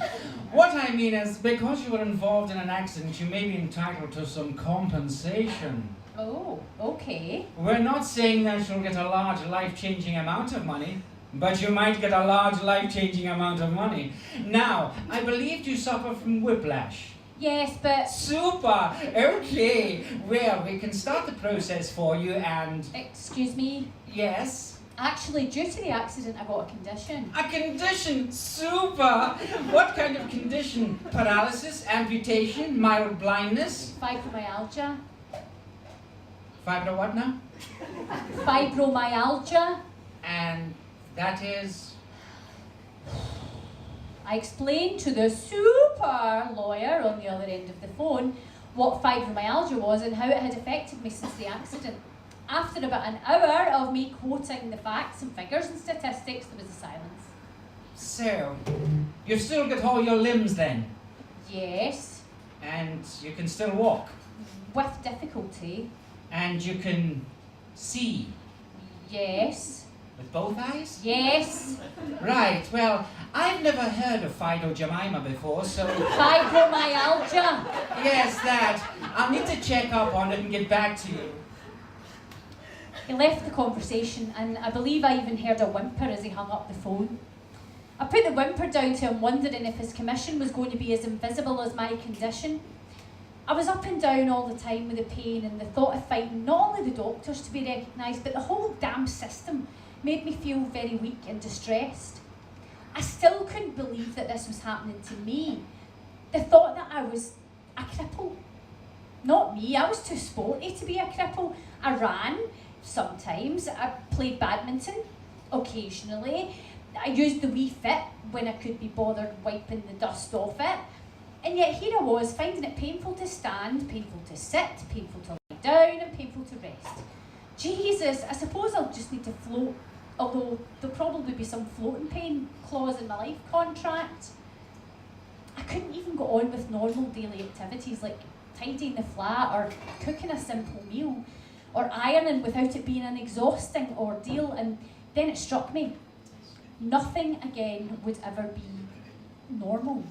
What I mean is, because you were involved in an accident, you may be entitled to some compensation. Oh, okay. We're not saying that you'll get a large life-changing amount of money, but you might get a large life-changing amount of money. Now, I believed you suffer from whiplash. Yes, but... Super! Okay, well, we can start the process for you and... Excuse me? Yes? Actually, due to the accident, I got a condition. A condition? Super! What kind of condition? Paralysis, amputation, mild blindness? Fibromyalgia. Fibro what now? Fibromyalgia. And that is... I explained to the super lawyer on the other end of the phone what fibromyalgia was and how it had affected me since the accident. After about an hour of me quoting the facts and figures and statistics, there was a silence. So, you've still got all your limbs then? Yes, And you can still walk? with difficulty. And you can see? Yes, With both eyes? yes. Right, well, I've never heard of Fido Jemima before, so... Fibromyalgia. Yes, that. I'll need to check up on it and get back to you. He left the conversation, and I believe I even heard a whimper as he hung up the phone. I put the whimper down to him wondering if his commission was going to be as invisible as my condition. I was up and down all the time with the pain and the thought of fighting not only the doctors to be recognised, but the whole damn system made me feel very weak and distressed. I still couldn't believe that this was happening to me. The thought that I was a cripple. Not me, I was too sporty to be a cripple. I ran sometimes, I played badminton occasionally, I used the Wii Fit when I could be bothered wiping the dust off it. And yet here I was, finding it painful to stand, painful to sit, painful to lie down, and painful to rest. Jesus, I suppose I'll just need to float, although there'll probably be some floating pain clause in my life contract. I couldn't even go on with normal daily activities like tidying the flat or cooking a simple meal or ironing without it being an exhausting ordeal. And then it struck me, nothing again would ever be normal.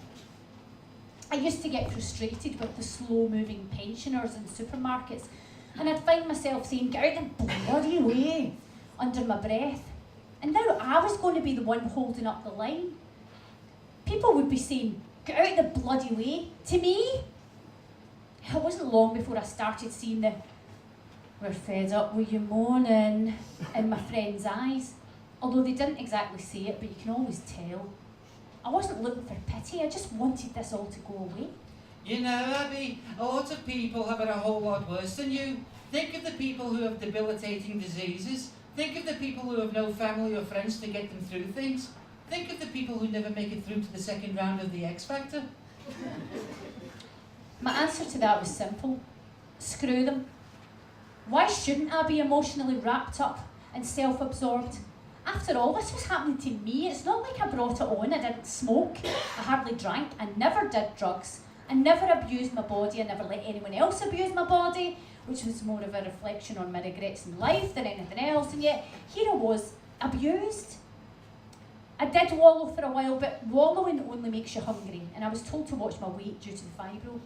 I used to get frustrated with the slow-moving pensioners in supermarkets, and I'd find myself saying, "Get out the bloody way," under my breath. And now I was going to be the one holding up the line. People would be saying, "Get out the bloody way," to me. It wasn't long before I started seeing the "we're fed up with you moaning" in my friends' eyes. Although they didn't exactly say it, but you can always tell. I wasn't looking for pity, I just wanted this all to go away. You know, Abby, a lot of people have it a whole lot worse than you. Think of the people who have debilitating diseases. Think of the people who have no family or friends to get them through things. Think of the people who never make it through to the second round of the X Factor. My answer to that was simple. Screw them. Why shouldn't I be emotionally wrapped up and self-absorbed? After all, this was happening to me. It's not like I brought it on. I didn't smoke, I hardly drank, I never did drugs, I never abused my body, I never let anyone else abuse my body, which was more of a reflection on my regrets in life than anything else. And yet, here I was, abused. I did wallow for a while, but wallowing only makes you hungry, and I was told to watch my weight due to the fibro.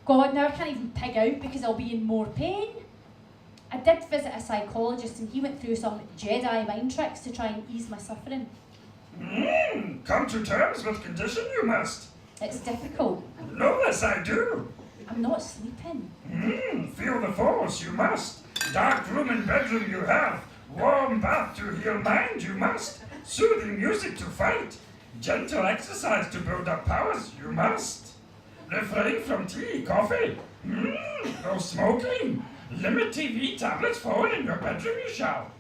God, now I can't even pig out because I'll be in more pain. I did visit a psychologist and he went through some Jedi mind tricks to try and ease my suffering. Come to terms with condition you must. It's difficult. Know this I do. I'm not sleeping. Feel the force you must. Dark room and bedroom you have. Warm bath to heal mind you must. Soothing music to fight. Gentle exercise to build up powers you must. Refrain from tea, coffee. No smoking. Limit TV tablets, phone in your bedroom you shall.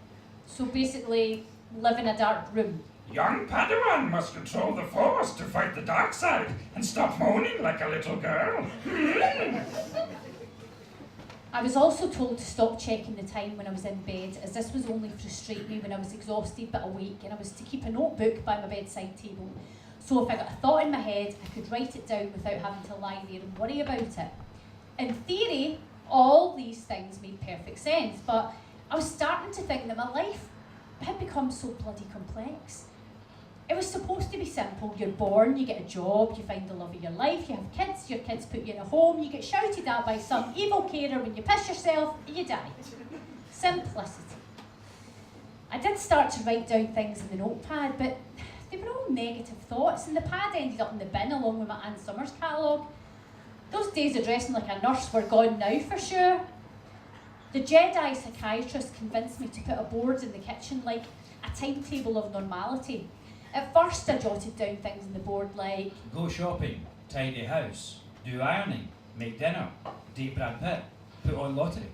So basically, live in a dark room. Young Padawan must control the force to fight the dark side and stop moaning like a little girl. I was also told to stop checking the time when I was in bed, as this was only frustrate me when I was exhausted but awake, and I was to keep a notebook by my bedside table. So if I got a thought in my head, I could write it down without having to lie there and worry about it. In theory, all these things made perfect sense, but I was starting to think that my life had become so bloody complex. It was supposed to be simple. You're born, you get a job, you find the love of your life, you have kids, your kids put you in a home, you get shouted at by some evil carer when you piss yourself, and you die. Simplicity. I did start to write down things in the notepad, but they were all negative thoughts, and the pad ended up in the bin along with my Ann Summers catalogue. Those days of dressing like a nurse were gone now for sure. The Jedi psychiatrist convinced me to put a board in the kitchen like a timetable of normality. At first I jotted down things on the board like Go shopping, tidy house, do ironing, make dinner, date Brad Pitt, put on lottery.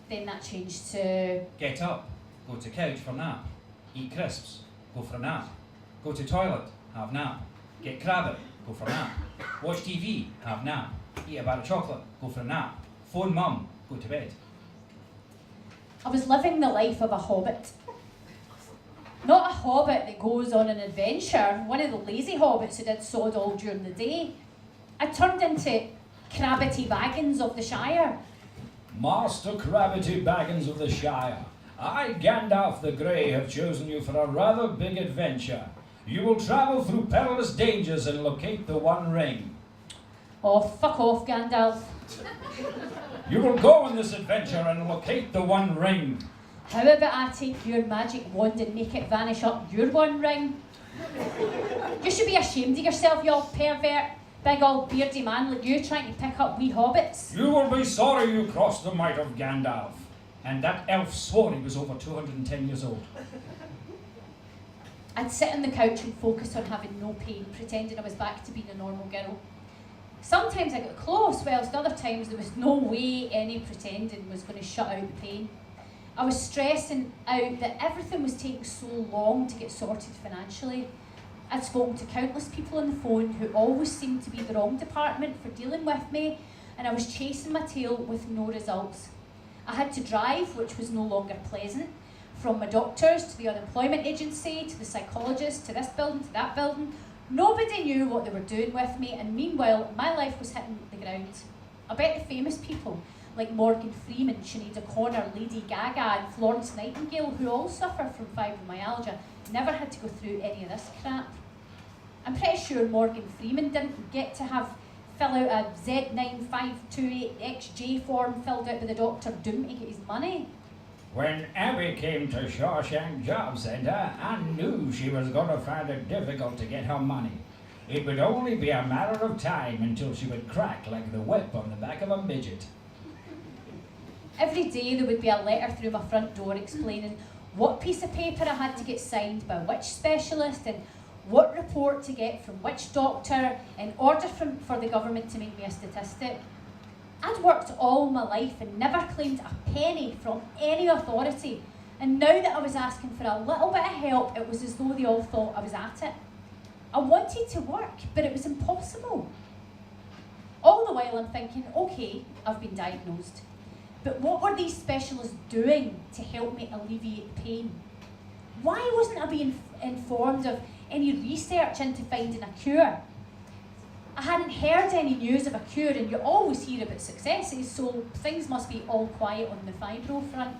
Then that changed to Get up, go to couch for nap, eat crisps, go for a nap, go to toilet, have nap, get crabbit, go for a nap, watch TV, have nap, eat a bar of chocolate, go for a nap, phone mum, go to bed. I was living the life of a hobbit. Not a hobbit that goes on an adventure, one of the lazy hobbits who did sod all during the day. I turned into Crabbity Baggins of the Shire. Master Crabbity Baggins of the Shire, I, Gandalf the Grey, have chosen you for a rather big adventure. You will travel through perilous dangers and locate the One Ring. Oh, fuck off, Gandalf. You will go on this adventure and locate the One Ring. How about I take your magic wand and make it vanish up your one ring? You should be ashamed of yourself, you old pervert. Big old beardy man like you trying to pick up wee hobbits. You will be sorry you crossed the might of Gandalf. And that elf swore he was over 210 years old. I'd sit on the couch and focus on having no pain, pretending I was back to being a normal girl. Sometimes I got close, whilst other times there was no way any pretending was going to shut out the pain. I was stressing out that everything was taking so long to get sorted financially. I'd spoken to countless people on the phone who always seemed to be the wrong department for dealing with me, and I was chasing my tail with no results. I had to drive, which was no longer pleasant, from my doctors to the unemployment agency, to the psychologist, to this building, to that building. Nobody knew what they were doing with me, and meanwhile, my life was hitting the ground. I bet the famous people, like Morgan Freeman, Sinead O'Connor, Lady Gaga, and Florence Nightingale, who all suffer from fibromyalgia, never had to go through any of this crap. I'm pretty sure Morgan Freeman didn't get to fill out a Z9528XJ form filled out by the Dr. Doom to get his money. When Abby came to Shawshank Job Centre, I knew she was going to find it difficult to get her money. It would only be a matter of time until she would crack like the whip on the back of a midget. Every day there would be a letter through my front door explaining what piece of paper I had to get signed by which specialist and what report to get from which doctor in order for the government to make me a statistic. I'd worked all my life and never claimed a penny from any authority, and now that I was asking for a little bit of help, it was as though they all thought I was at it. I wanted to work, but it was impossible. All the while I'm thinking, okay, I've been diagnosed, but what were these specialists doing to help me alleviate pain? Why wasn't I being informed of any research into finding a cure? I hadn't heard any news of a cure, and you always hear about successes, so things must be all quiet on the fibro front.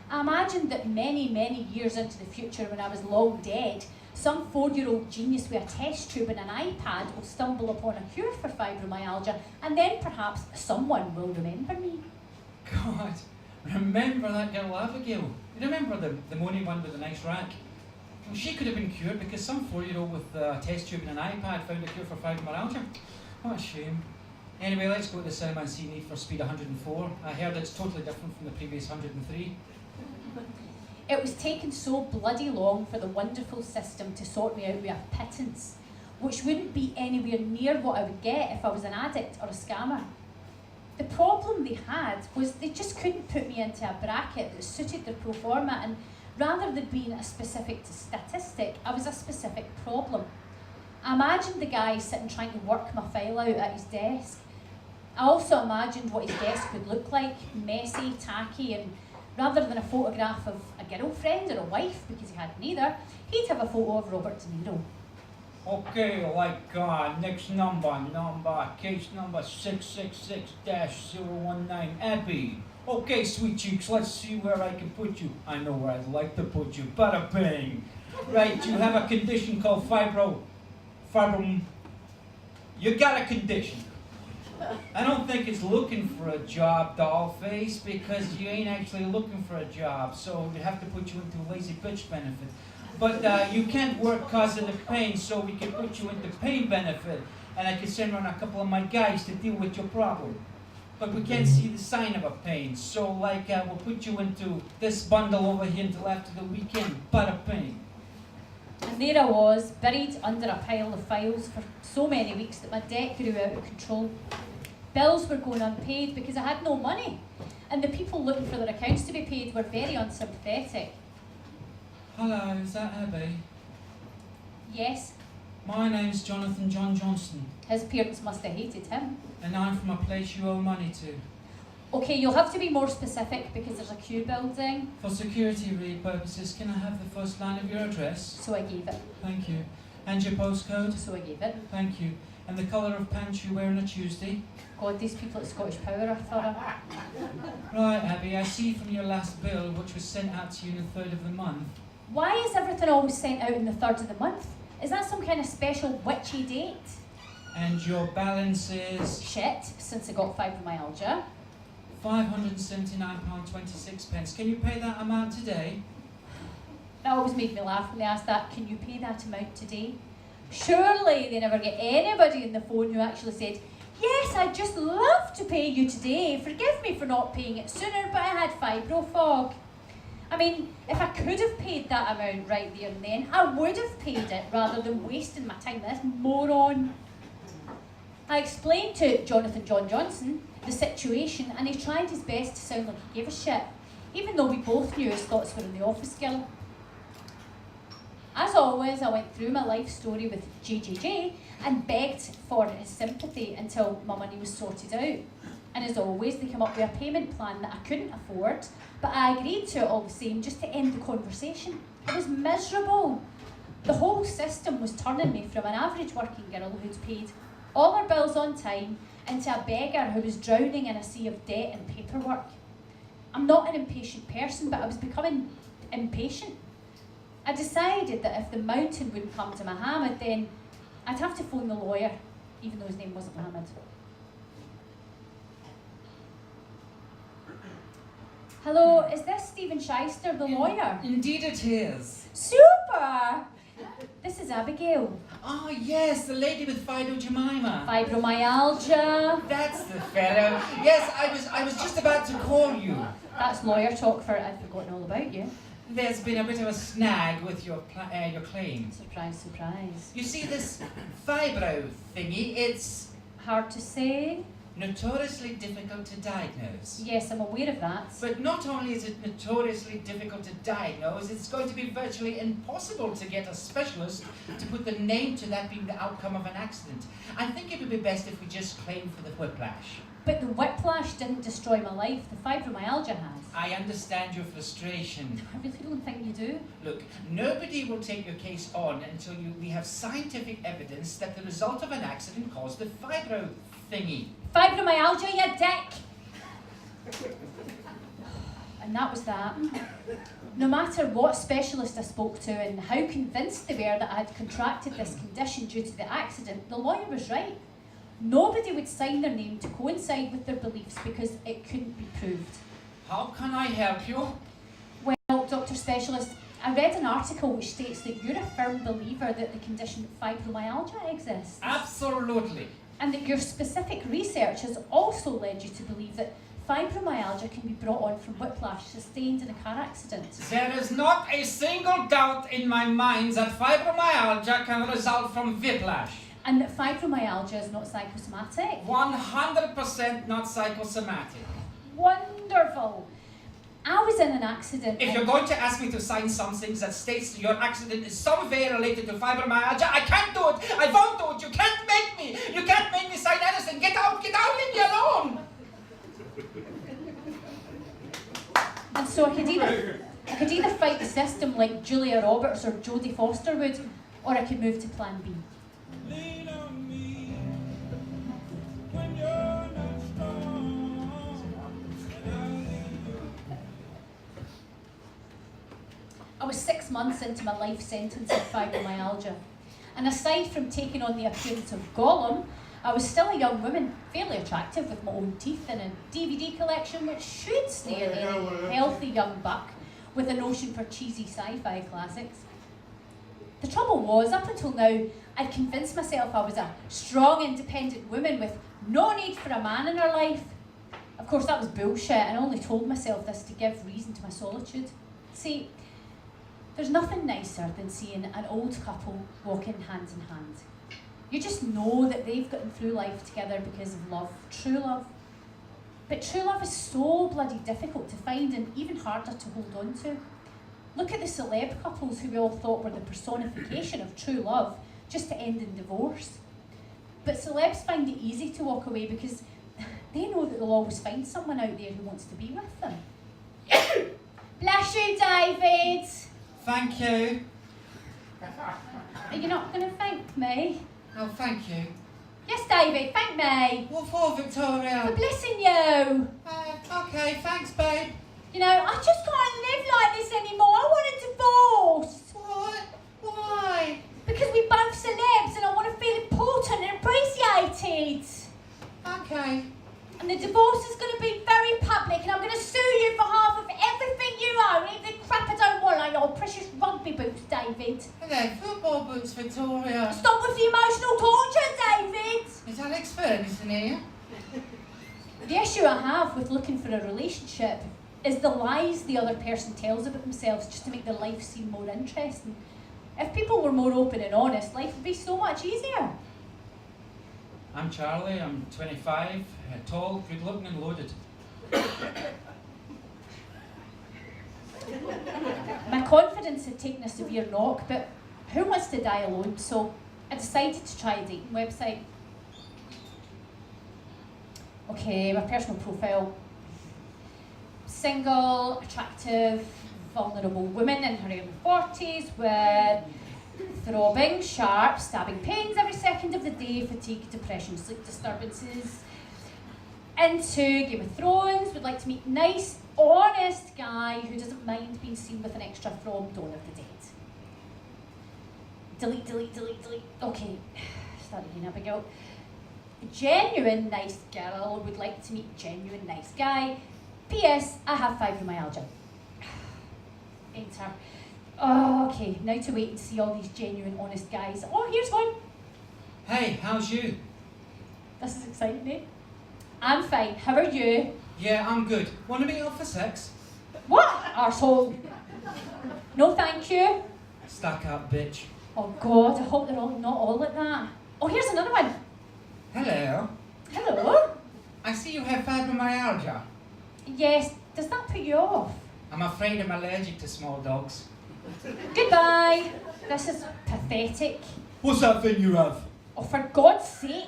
I imagined that many, many years into the future, when I was long dead, some 4-year-old genius with a test tube and an iPad will stumble upon a cure for fibromyalgia, and then perhaps someone will remember me. God, remember that girl Abigail? You remember the moaning one with the nice rack? Well, she could have been cured because some 4-year-old with a test tube and an iPad found a cure for fibromyalgia. What a shame. Anyway, let's go to the cinema and see Need for Speed 104. I heard it's totally different from the previous 103. It was taking so bloody long for the wonderful system to sort me out with a pittance, which wouldn't be anywhere near what I would get if I was an addict or a scammer. The problem they had was they just couldn't put me into a bracket that suited their pro forma, and rather than being a specific statistic, I was a specific problem. I imagined the guy sitting trying to work my file out at his desk. I also imagined what his desk would look like, messy, tacky, and rather than a photograph of a girlfriend or a wife, because he had neither, he'd have a photo of Robert De Niro. Okay, next number, case number 666-019, Abby. Okay, sweet cheeks, let's see where I can put you. I know where I'd like to put you. Bada bing. Right, you have a condition called you got a condition. I don't think it's looking for a job, dollface, because you ain't actually looking for a job, so we have to put you into a lazy bitch benefit. But you can't work cause of the pain, so we can put you into pain benefit, and I can send around a couple of my guys to deal with your problem. But we can't see the sign of a pain, so we'll put you into this bundle over here until after the weekend. Bada bing. And there I was, buried under a pile of files for so many weeks that my debt grew out of control. Bills were going unpaid because I had no money, and the people looking for their accounts to be paid were very unsympathetic. Hello, is that Abby? Yes, My name's Jonathan John Johnson, his parents must have hated him. and I'm from a place you owe money to. Okay, you'll have to be more specific because there's a queue building. For security read purposes, can I have the first line of your address? So I gave it. Thank you. And your postcode? So I gave it. Thank you. And the colour of pants you wear on a Tuesday? God, these people at Scottish Power are thorough. Right, Abby, I see from your last bill, which was sent out to you in the 3rd of the month. Why is everything always sent out in the 3rd of the month? Is that some kind of special witchy date? And your balance is Shit, since I got fibromyalgia. £579.26. Can you pay that amount today? That always made me laugh when they asked that, can you pay that amount today? Surely they never get anybody on the phone who actually said, yes, I'd just love to pay you today. Forgive me for not paying it sooner, but I had fibro fog. I mean, if I could have paid that amount right there and then, I would have paid it rather than wasting my time with this moron. I explained to Jonathan John Johnson the situation, and he tried his best to sound like he gave a shit, even though we both knew his thoughts were in the office girl. As always, I went through my life story with JJJ and begged for his sympathy until my money was sorted out. And as always, they came up with a payment plan that I couldn't afford, but I agreed to it all the same just to end the conversation. I was miserable. The whole system was turning me from an average working girl who'd paid all her bills on time into a beggar who was drowning in a sea of debt and paperwork. I'm not an impatient person, but I was becoming impatient. I decided that if the mountain wouldn't come to Mohammed, then I'd have to phone the lawyer, even though his name wasn't Mohammed. Hello, is this Stephen Shyster, the lawyer? Indeed it is. Super! This is Abigail. Ah, yes, the lady with Fibromyalgia. Fibromyalgia. That's the fellow. Yes, I was just about to call you. That's lawyer talk for I've forgotten all about you. There's been a bit of a snag with your claim. Surprise, surprise. You see, this fibro thingy, it's Hard to say. notoriously difficult to diagnose. Yes, I'm aware of that. But not only is it notoriously difficult to diagnose, it's going to be virtually impossible to get a specialist to put the name to that being the outcome of an accident. I think it would be best if we just claim for the whiplash. But the whiplash didn't destroy my life. The fibromyalgia has. I understand your frustration. I really don't think you do. Look, nobody will take your case on until we have scientific evidence that the result of an accident caused the fibro thingy. Fibromyalgia, you dick! And that was that. No matter what specialist I spoke to and how convinced they were that I had contracted this condition due to the accident, the lawyer was right. Nobody would sign their name to coincide with their beliefs because it couldn't be proved. How can I help you? Well, Dr. Specialist, I read an article which states that you're a firm believer that the condition fibromyalgia exists. Absolutely. And that your specific research has also led you to believe that fibromyalgia can be brought on from whiplash sustained in a car accident. There is not a single doubt in my mind that fibromyalgia can result from whiplash. And that fibromyalgia is not psychosomatic. 100% not psychosomatic. Wonderful. I was in an accident. If you're going to ask me to sign something that states your accident is some way related to fibromyalgia, I can't do it. I won't do it. You can't make me. You can't make me sign anything. Get out, leave me alone. And so I could either fight the system like Julia Roberts or Jodie Foster would, or I could move to plan B. Lean on me when you're not strong, and I'll leave you. I was 6 months into my life sentence of fibromyalgia, and aside from taking on the appearance of Gollum, I was still a young woman, fairly attractive with my own teeth and a DVD collection which should stay in any healthy young buck with a notion for cheesy sci-fi classics. The trouble was, up until now, I'd convinced myself I was a strong, independent woman with no need for a man in her life. Of course, that was bullshit, and I only told myself this to give reason to my solitude. See, there's nothing nicer than seeing an old couple walking hand in hand. You just know that they've gotten through life together because of love, true love. But true love is so bloody difficult to find and even harder to hold on to. Look at the celeb couples who we all thought were the personification of true love, just to end in divorce. But celebs find it easy to walk away because they know that they'll always find someone out there who wants to be with them. Bless you, David! Thank you. Are you not going to thank me? Oh, thank you. Yes, David, thank me! What for, Victoria? For blessing you! Okay, thanks, babe. You know, I just can't live like this anymore. I want a divorce! What? Why? Because we're both celebs and I want to feel important and appreciated. Okay. And the divorce is going to be very public. rugby boots, David. They're football boots, Victoria. Stop with the emotional torture, David! Is Alex Ferguson here? The issue I have with looking for a relationship is the lies the other person tells about themselves just to make their life seem more interesting. If people were more open and honest, life would be so much easier. I'm Charlie, I'm 25, tall, good looking and loaded. My confidence had taken a severe knock, but who wants to die alone? So I decided to try a dating website. Okay, my personal profile. Single, attractive, vulnerable woman in her early 40s with throbbing, sharp, stabbing pains every second of the day, fatigue, depression, sleep disturbances. Into Game of Thrones, would like to meet nice, honest guy who doesn't mind being seen with an extra from Dawn of the Dead. Delete, delete, delete, delete. Okay, start again, Abigail. Genuine nice girl would like to meet genuine nice guy. P.S. I have fibromyalgia. Enter. Oh, okay, now to wait and see all these genuine, honest guys. Oh, here's one. Hey, how's you? This is exciting, eh? I'm fine. How are you? Yeah, I'm good. Want to meet up for sex? What? Arsehole. No, thank you. Stuck up, bitch. Oh God, I hope they're all not all like that. Oh, here's another one. Hello. Hello. I see you have fibromyalgia. Yes. Does that put you off? I'm afraid I'm allergic to small dogs. Goodbye. This is pathetic. What's that thing you have? Oh, for God's sake.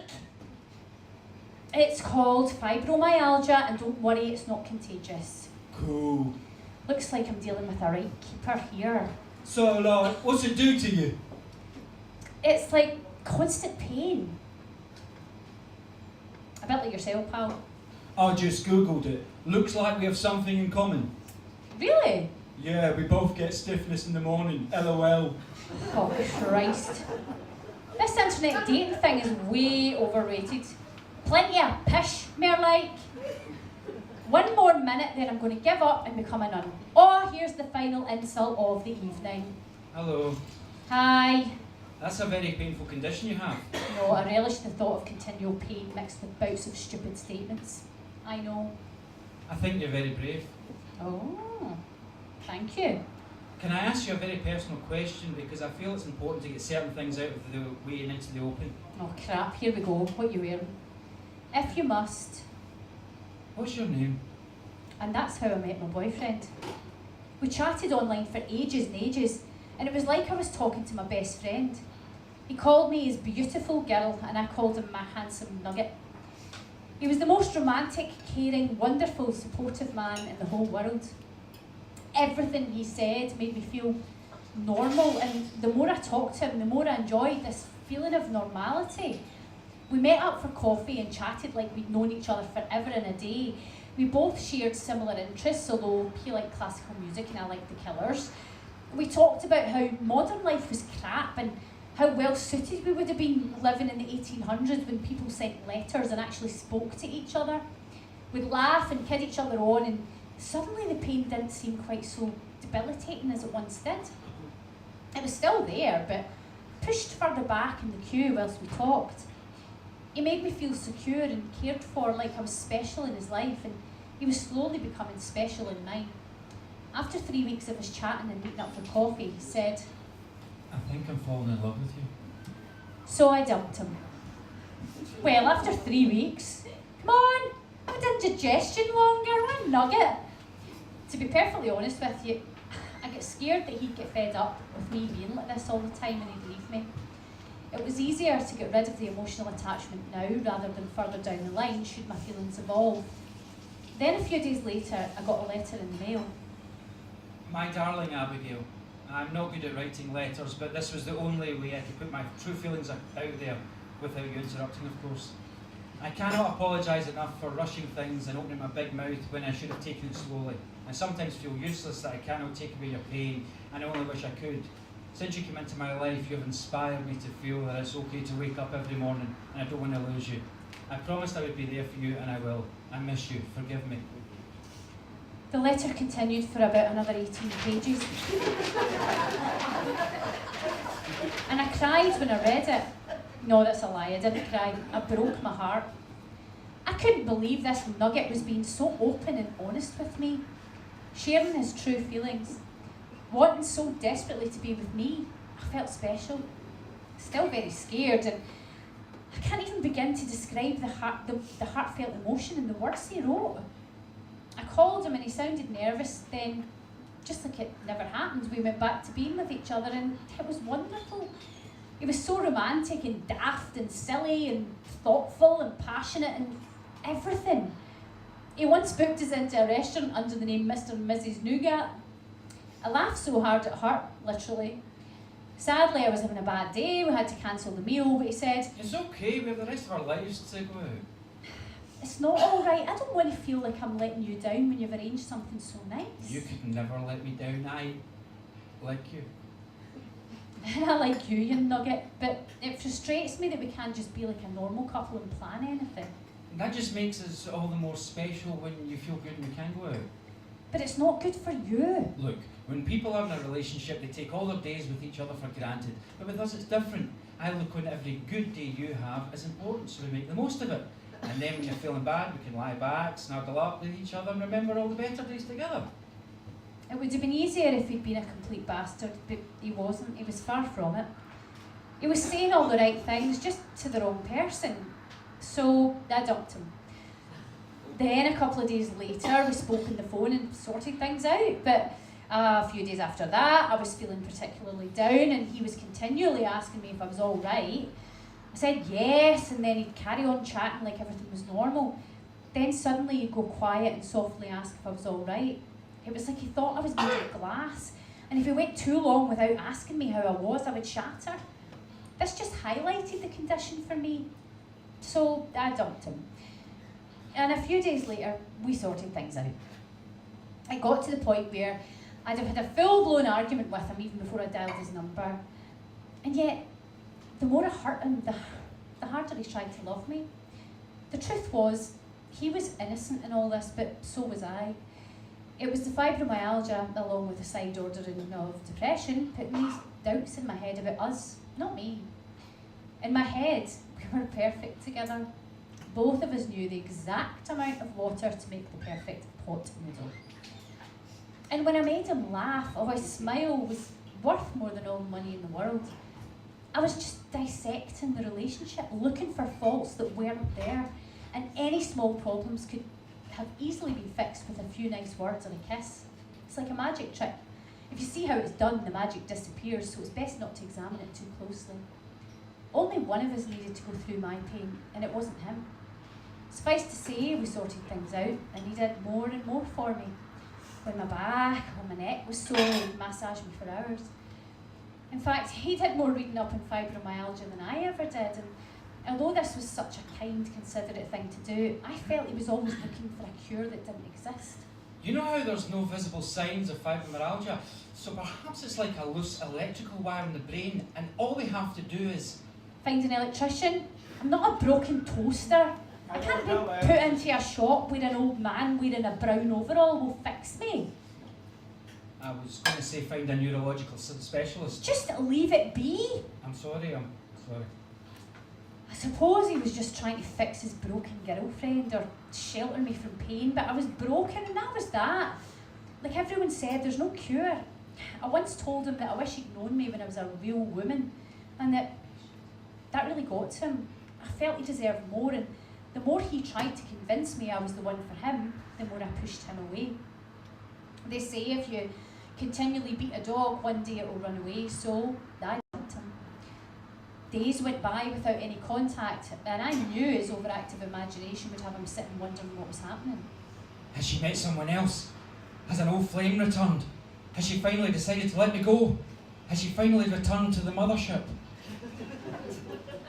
It's called fibromyalgia, and don't worry, it's not contagious. Cool. Looks like I'm dealing with a right keeper here. So, like, what's it do to you? It's like constant pain. A bit like yourself, pal. I just googled it. Looks like we have something in common. Really? Yeah, we both get stiffness in the morning. LOL. Oh, Christ. This internet dating thing is way overrated. Plenty of pish, more like. One more minute, then I'm going to give up and become a nun. Oh, here's the final insult of the evening. Hello. Hi. That's a very painful condition you have. No, I relish the thought of continual pain mixed with bouts of stupid statements. I know. I think you're very brave. Oh, thank you. Can I ask you a very personal question, because I feel it's important to get certain things out of the way and into the open? Oh crap, here we go. What you wearing? If you must. What's your name? And that's how I met my boyfriend. We chatted online for ages and ages, and it was like I was talking to my best friend. He called me his beautiful girl, and I called him my handsome nugget. He was the most romantic, caring, wonderful, supportive man in the whole world. Everything he said made me feel normal, and the more I talked to him, the more I enjoyed this feeling of normality. We met up for coffee and chatted like we'd known each other forever and a day. We both shared similar interests, although he liked classical music and I liked the Killers. We talked about how modern life was crap and how well suited we would have been living in the 1800s when people sent letters and actually spoke to each other. We'd laugh and kid each other on, and suddenly the pain didn't seem quite so debilitating as it once did. It was still there, but pushed further back in the queue whilst we talked. He made me feel secure and cared for, like I was special in his life, and he was slowly becoming special in mine. After 3 weeks of us chatting and meeting up for coffee, he said, I think I'm falling in love with you. so I dumped him. Well, after 3 weeks, come on, I've done digestion longer, one nugget. To be perfectly honest with you, I get scared that he'd get fed up with me being like this all the time and he'd leave me. It was easier to get rid of the emotional attachment now rather than further down the line should my feelings evolve. Then a few days later, I got a letter in the mail. My darling Abigail, I'm not good at writing letters, but this was the only way I could put my true feelings out there without you interrupting, of course. I cannot apologise enough for rushing things and opening my big mouth when I should have taken it slowly. I sometimes feel useless that I cannot take away your pain, and I only wish I could. Since you came into my life, you have inspired me to feel that it's okay to wake up every morning, and I don't want to lose you. I promised I would be there for you, and I will. I miss you. Forgive me. The letter continued for about another 18 pages. cried when I read it. No, that's a lie, I didn't cry. I broke my heart. I couldn't believe this nugget was being so open and honest with me, sharing his true feelings, wanting so desperately to be with me. I felt special, still very scared, and I can't even begin to describe the heartfelt emotion in the words he wrote. I called him and he sounded nervous. Then, just like it never happened, we went back to being with each other, and it was wonderful. He was so romantic and daft and silly and thoughtful and passionate and everything. He once booked us into a restaurant under the name Mr. and Mrs. Nougat. I laughed so hard it hurt, literally. Sadly, I was having a bad day, we had to cancel the meal, but he said, It's okay, we have the rest of our lives to go out. It's not alright, I don't want to feel like I'm letting you down when you've arranged something so nice. You could never let me down, I like you. And I like you, you nugget, but it frustrates me that we can't just be like a normal couple and plan anything. That just makes us all the more special when you feel good and we can go out. But it's not good for you. Look, when people are in a relationship, they take all their days with each other for granted. But with us, it's different. I look on every good day you have as important, so we make the most of it. And then when you're feeling bad, we can lie back, snuggle up with each other, and remember all the better days together. It would have been easier if he'd been a complete bastard, but he wasn't. He was far from it. He was saying all the right things, just to the wrong person. So I dumped him. Then a couple of days later, we spoke on the phone and sorted things out. But a few days after that, I was feeling particularly down, and he was continually asking me if I was all right. I said yes, and then he'd carry on chatting like everything was normal. Then suddenly he'd go quiet and softly ask if I was all right. It was like he thought I was made of glass, and if he went too long without asking me how I was, I would shatter. This just highlighted the condition for me. So I dumped him. And a few days later, we sorted things out. It got to the point where I'd have had a full-blown argument with him even before I dialed his number. And yet, the more I hurt him, the harder he tried to love me. The truth was, he was innocent in all this, but so was I. It was the fibromyalgia, along with the side ordering of depression, put these doubts in my head about us, not me. In my head, we were perfect together. Both of us knew the exact amount of water to make the perfect pot noodle. And when I made him laugh, or his smile was worth more than all the money in the world. I was just dissecting the relationship, looking for faults that weren't there, and any small problems could have easily been fixed with a few nice words and a kiss. It's like a magic trick. If you see how it's done, the magic disappears, so it's best not to examine it too closely. Only one of us needed to go through my pain, and it wasn't him. Suffice to say, we sorted things out, and he did more and more for me. When my back or my neck was sore, he'd massage me for hours. In fact, he did more reading up on fibromyalgia than I ever did, and although this was such a kind, considerate thing to do, I felt he was always looking for a cure that didn't exist. You know how there's no visible signs of fibromyalgia? So perhaps it's like a loose electrical wire in the brain, and all we have to do is... Find an electrician? I'm not a broken toaster. I can't be put into a shop where an old man wearing a brown overall will fix me. I was going to say find a neurological specialist. Just leave it be. I'm sorry. I suppose he was just trying to fix his broken girlfriend or shelter me from pain, but I was broken and that was that. Like everyone said, there's no cure. I once told him that I wish he'd known me when I was a real woman, and that really got to him. I felt he deserved more, and the more he tried to convince me I was the one for him, the more I pushed him away. They say if you continually beat a dog, one day it will run away, so I dumped him. Days went by without any contact, and I knew his overactive imagination would have him sitting wondering what was happening. Has she met someone else? Has an old flame returned? Has she finally decided to let me go? Has she finally returned to the mothership?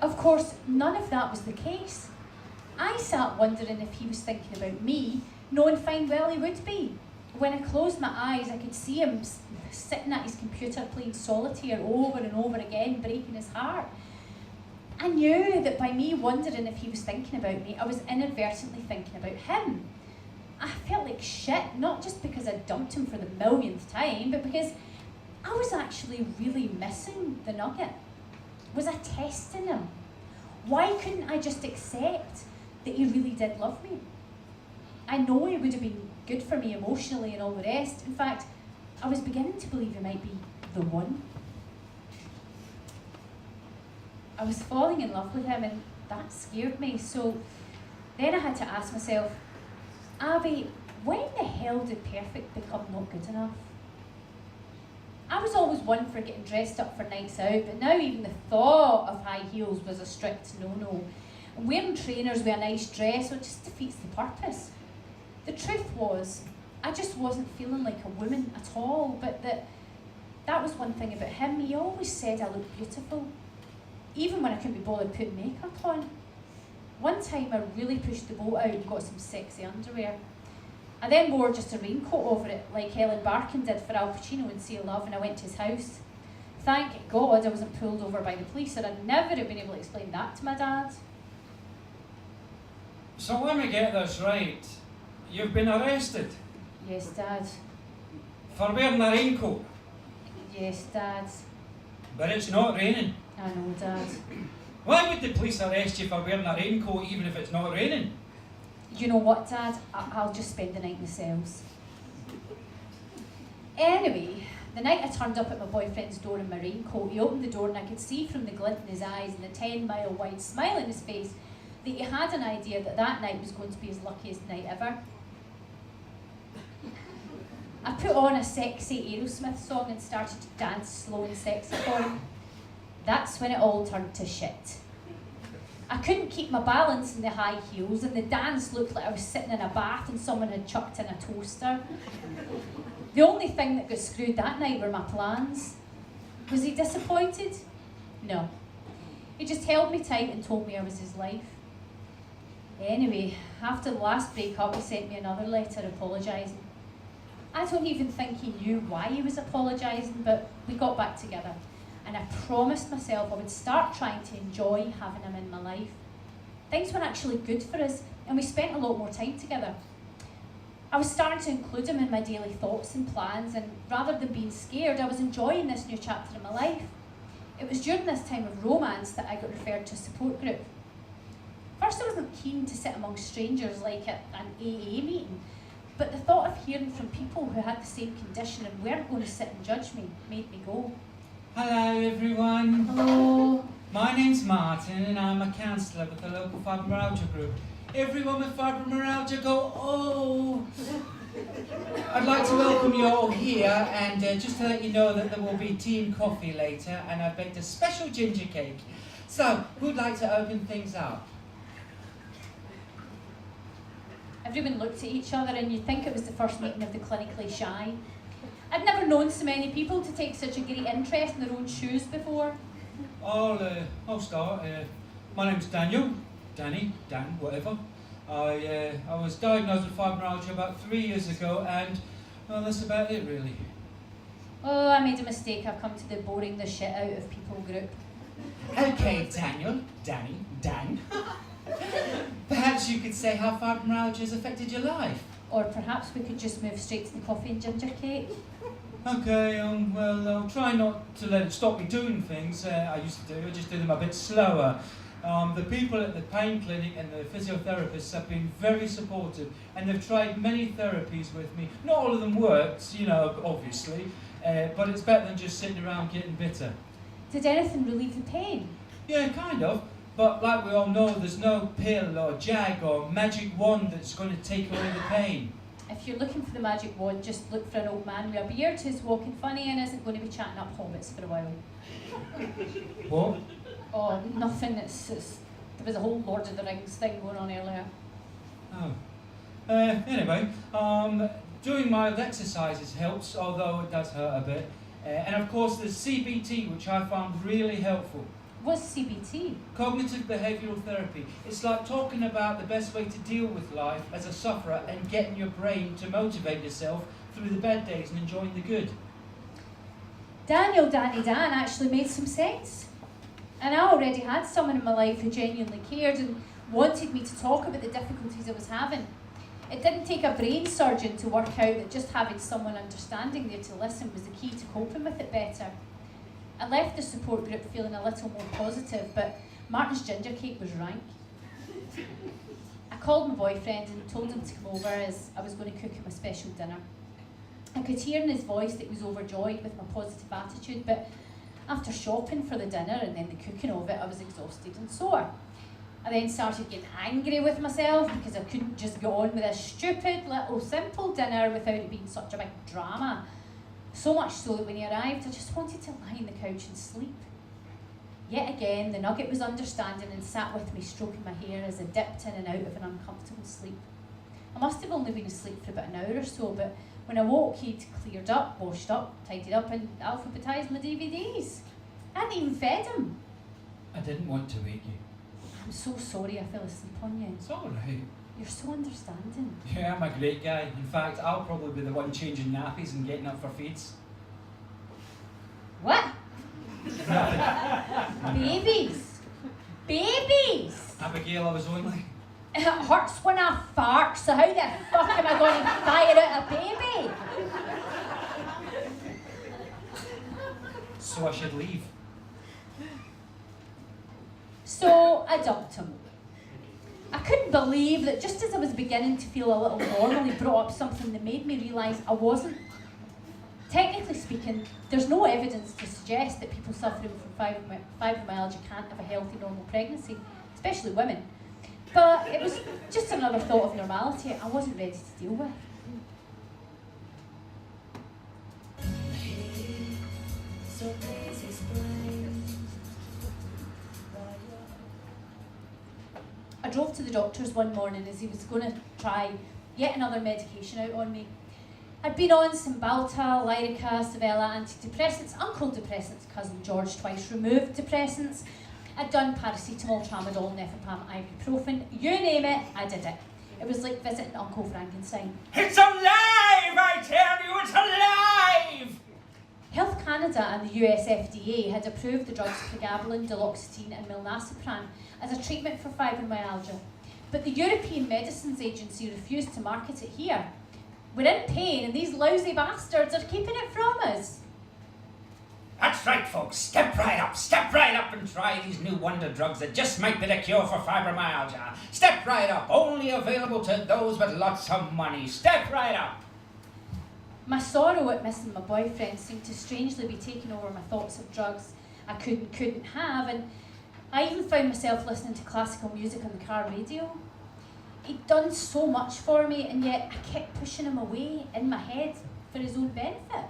Of course, none of that was the case. I sat wondering if he was thinking about me, knowing fine well he would be. When I closed my eyes, I could see him sitting at his computer playing solitaire over and over again, breaking his heart. I knew that by me wondering if he was thinking about me, I was inadvertently thinking about him. I felt like shit, not just because I dumped him for the millionth time, but because I was actually really missing the nugget. Was I testing him? Why couldn't I just accept that he really did love me? I know he would have been good for me emotionally and all the rest. In fact, I was beginning to believe he might be the one. I was falling in love with him, and that scared me. So then I had to ask myself, Abby, when the hell did perfect become not good enough? I was always one for getting dressed up for nights out, but now even the thought of high heels was a strict no-no. And wearing trainers with a nice dress, well, just defeats the purpose. The truth was, I just wasn't feeling like a woman at all, but that was one thing about him. He always said I looked beautiful, even when I couldn't be bothered putting makeup on. One time I really pushed the boat out and got some sexy underwear. I then wore just a raincoat over it, like Ellen Barkin did for Al Pacino in Sea of Love, and I went to his house. Thank God I wasn't pulled over by the police, or I'd never have been able to explain that to my dad. So let me get this right. You've been arrested Yes, Dad. for wearing a raincoat, Yes, Dad. but it's not raining. I know, Dad. Why would the police arrest you for wearing a raincoat even if it's not raining? You know what, Dad? I'll just spend the night in the cells. Anyway, the night I turned up at my boyfriend's door in my raincoat, he opened the door and I could see from the glint in his eyes and the 10-mile wide smile in his face that he had an idea that that night was going to be his luckiest night ever. I put on a sexy Aerosmith song and started to dance slow and sexy for him. That's when it all turned to shit. I couldn't keep my balance in the high heels, and the dance looked like I was sitting in a bath and someone had chucked in a toaster. The only thing that got screwed that night were my plans. Was he disappointed? No. He just held me tight and told me I was his life. Anyway, after the last breakup, he sent me another letter apologising. I don't even think he knew why he was apologising, but we got back together. And I promised myself I would start trying to enjoy having him in my life. Things were actually good for us, and we spent a lot more time together. I was starting to include him in my daily thoughts and plans, and rather than being scared, I was enjoying this new chapter in my life. It was during this time of romance that I got referred to a support group. First, I wasn't keen to sit among strangers like at an AA meeting, but the thought of hearing from people who had the same condition and weren't going to sit and judge me made me go. Hello everyone. Hello. My name's Martin and I'm a counsellor with the local fibromyalgia group. Everyone with fibromyalgia go, oh! I'd like to welcome you all here and just to let you know that there will be tea and coffee later, and I've baked a special ginger cake. So, who'd like to open things up? Everyone looked at each other and you'd think it was the first meeting of the clinically shy. I'd never known so many people to take such a great interest in their own shoes before. I'll start. My name's Daniel. Danny, Dan, whatever. I was diagnosed with fibromyalgia about 3 years ago, and well, that's about it really. Oh, I made a mistake. I've come to the boring the shit out of people group. Okay, Daniel, Danny, Dan. Perhaps you could say how fibromyalgia has affected your life. Or perhaps we could just move straight to the coffee and ginger cake. Okay, well, I'll try not to let it stop me doing things I used to do. I just do them a bit slower. The people at the pain clinic and the physiotherapists have been very supportive, and they've tried many therapies with me. Not all of them worked, you know, obviously, but it's better than just sitting around getting bitter. Did anything relieve the pain? Yeah, kind of. But like we all know, there's no pill or jag or magic wand that's going to take away the pain. If you're looking for the magic wand, just look for an old man with a beard who's walking funny and isn't going to be chatting up hobbits for a while. What? Oh, nothing. There was a whole Lord of the Rings thing going on earlier. Oh. Anyway, doing mild exercises helps, although it does hurt a bit. And of course, there's CBT, which I found really helpful. What's CBT? Cognitive behavioural therapy. It's like talking about the best way to deal with life as a sufferer and getting your brain to motivate yourself through the bad days and enjoying the good. Daniel Danny Dan actually made some sense. And I already had someone in my life who genuinely cared and wanted me to talk about the difficulties I was having. It didn't take a brain surgeon to work out that just having someone understanding there to listen was the key to coping with it better. I left the support group feeling a little more positive, but Martin's ginger cake was rank. I called my boyfriend and told him to come over as I was going to cook him a special dinner. I could hear in his voice that he was overjoyed with my positive attitude, but after shopping for the dinner and then the cooking of it, I was exhausted and sore. I then started getting angry with myself because I couldn't just go on with a stupid little simple dinner without it being such a big drama. So much so that when he arrived, I just wanted to lie on the couch and sleep. Yet again, the nugget was understanding and sat with me, stroking my hair as I dipped in and out of an uncomfortable sleep. I must have only been asleep for about an hour or so, but when I woke, he'd cleared up, washed up, tidied up and alphabetised my DVDs. I hadn't even fed him. I didn't want to wake you. I'm so sorry I fell asleep on you. It's alright. You're so understanding. Yeah, I'm a great guy. In fact, I'll probably be the one changing nappies and getting up for feeds. What? Babies. Babies! Abigail, I was only... It hurts when I fart, so how the fuck am I going to fire out a baby? So I should leave. So I dumped him. I couldn't believe that just as I was beginning to feel a little normal, he brought up something that made me realise I wasn't. Technically speaking, there's no evidence to suggest that people suffering from fibromyalgia can't have a healthy, normal pregnancy, especially women. But it was just another thought of normality I wasn't ready to deal with. I drove to the doctor's one morning as he was going to try yet another medication out on me. I'd been on Cymbalta, Lyrica, Savella, antidepressants, Uncle Depressants, Cousin George twice removed depressants. I'd done paracetamol, tramadol, nefapam, ibuprofen, you name it, I did it. It was like visiting Uncle Frankenstein. It's alive, I tell you, it's alive! Health Canada and the US FDA had approved the drugs pregabalin, duloxetine and milnacipran as a treatment for fibromyalgia. But the European Medicines Agency refused to market it here. We're in pain and these lousy bastards are keeping it from us. That's right, folks. Step right up and try these new wonder drugs that just might be the cure for fibromyalgia. Step right up, only available to those with lots of money. Step right up. My sorrow at missing my boyfriend seemed to strangely be taking over my thoughts of drugs I couldn't have, and I even found myself listening to classical music on the car radio. He'd done so much for me, and yet I kept pushing him away in my head for his own benefit.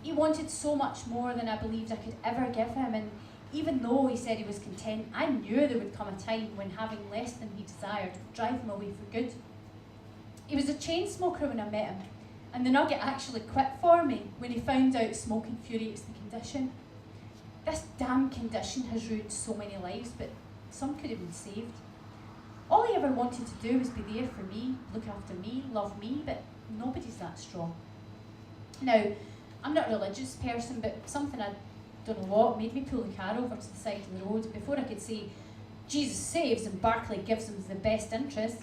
He wanted so much more than I believed I could ever give him, and even though he said he was content, I knew there would come a time when having less than he desired would drive him away for good. He was a chain smoker when I met him, and the nugget actually quit for me when he found out smoking infuriates the condition. This damn condition has ruined so many lives, but some could have been saved. All he ever wanted to do was be there for me, look after me, love me, but nobody's that strong. Now, I'm not a religious person, but something I don't know what made me pull the car over to the side of the road before I could say, Jesus saves and Barclay gives him the best interest.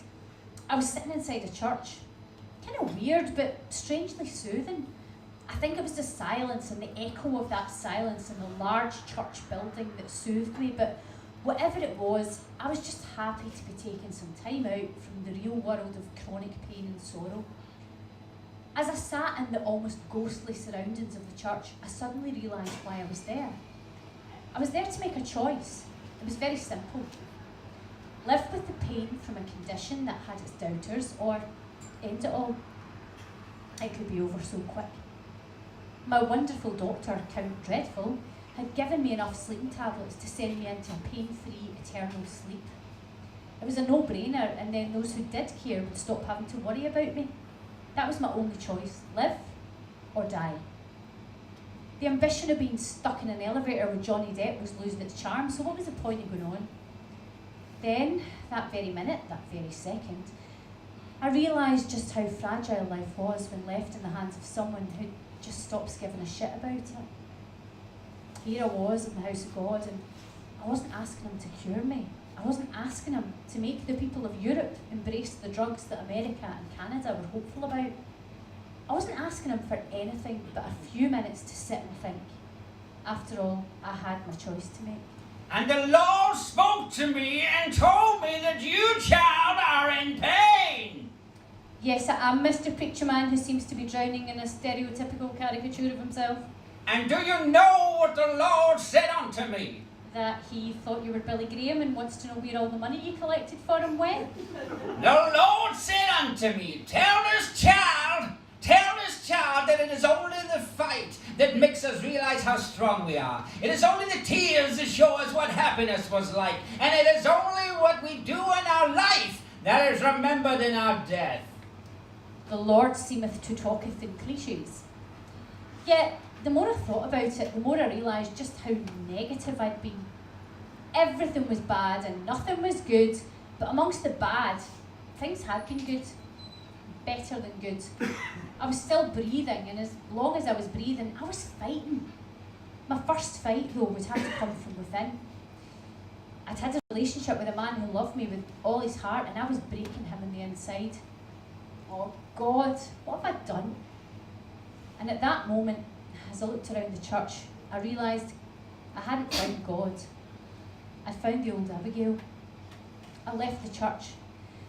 I was sitting inside a church. Kind of weird, but strangely soothing. I think it was the silence and the echo of that silence in the large church building that soothed me, but whatever it was, I was just happy to be taking some time out from the real world of chronic pain and sorrow. As I sat in the almost ghostly surroundings of the church, I suddenly realised why I was there. I was there to make a choice. It was very simple. Live with the pain from a condition that had its doubters, or end it all. It could be over so quick. My wonderful doctor, Count Dreadful, had given me enough sleeping tablets to send me into a pain-free, eternal sleep. It was a no-brainer, and then those who did care would stop having to worry about me. That was my only choice, live or die. The ambition of being stuck in an elevator with Johnny Depp was losing its charm, so what was the point of going on? Then, that very minute, that very second, I realised just how fragile life was when left in the hands of someone who just stops giving a shit about it. Here I was in the house of God, and I wasn't asking him to cure me. I wasn't asking him to make the people of Europe embrace the drugs that America and Canada were hopeful about. I wasn't asking him for anything but a few minutes to sit and think. After all, I had my choice to make. And the Lord spoke to me and told me that you, child, are in pain. Yes, I am Mr. Preacher Man who seems to be drowning in a stereotypical caricature of himself. And do you know what the Lord said unto me? That he thought you were Billy Graham and wants to know where all the money you collected for him went. The Lord said unto me, tell this child that it is only the fight that makes us realize how strong we are. It is only the tears that show us what happiness was like. And it is only what we do in our life that is remembered in our death. The Lord seemeth to talketh in cliches. Yet, the more I thought about it, the more I realised just how negative I'd been. Everything was bad and nothing was good, but amongst the bad, things had been good. Better than good. I was still breathing, and as long as I was breathing, I was fighting. My first fight, though, would have to come from within. I'd had a relationship with a man who loved me with all his heart, and I was breaking him on the inside. Oh God, what have I done? And at that moment, as I looked around the church, I realised I hadn't found God. I'd found the old Abigail. I left the church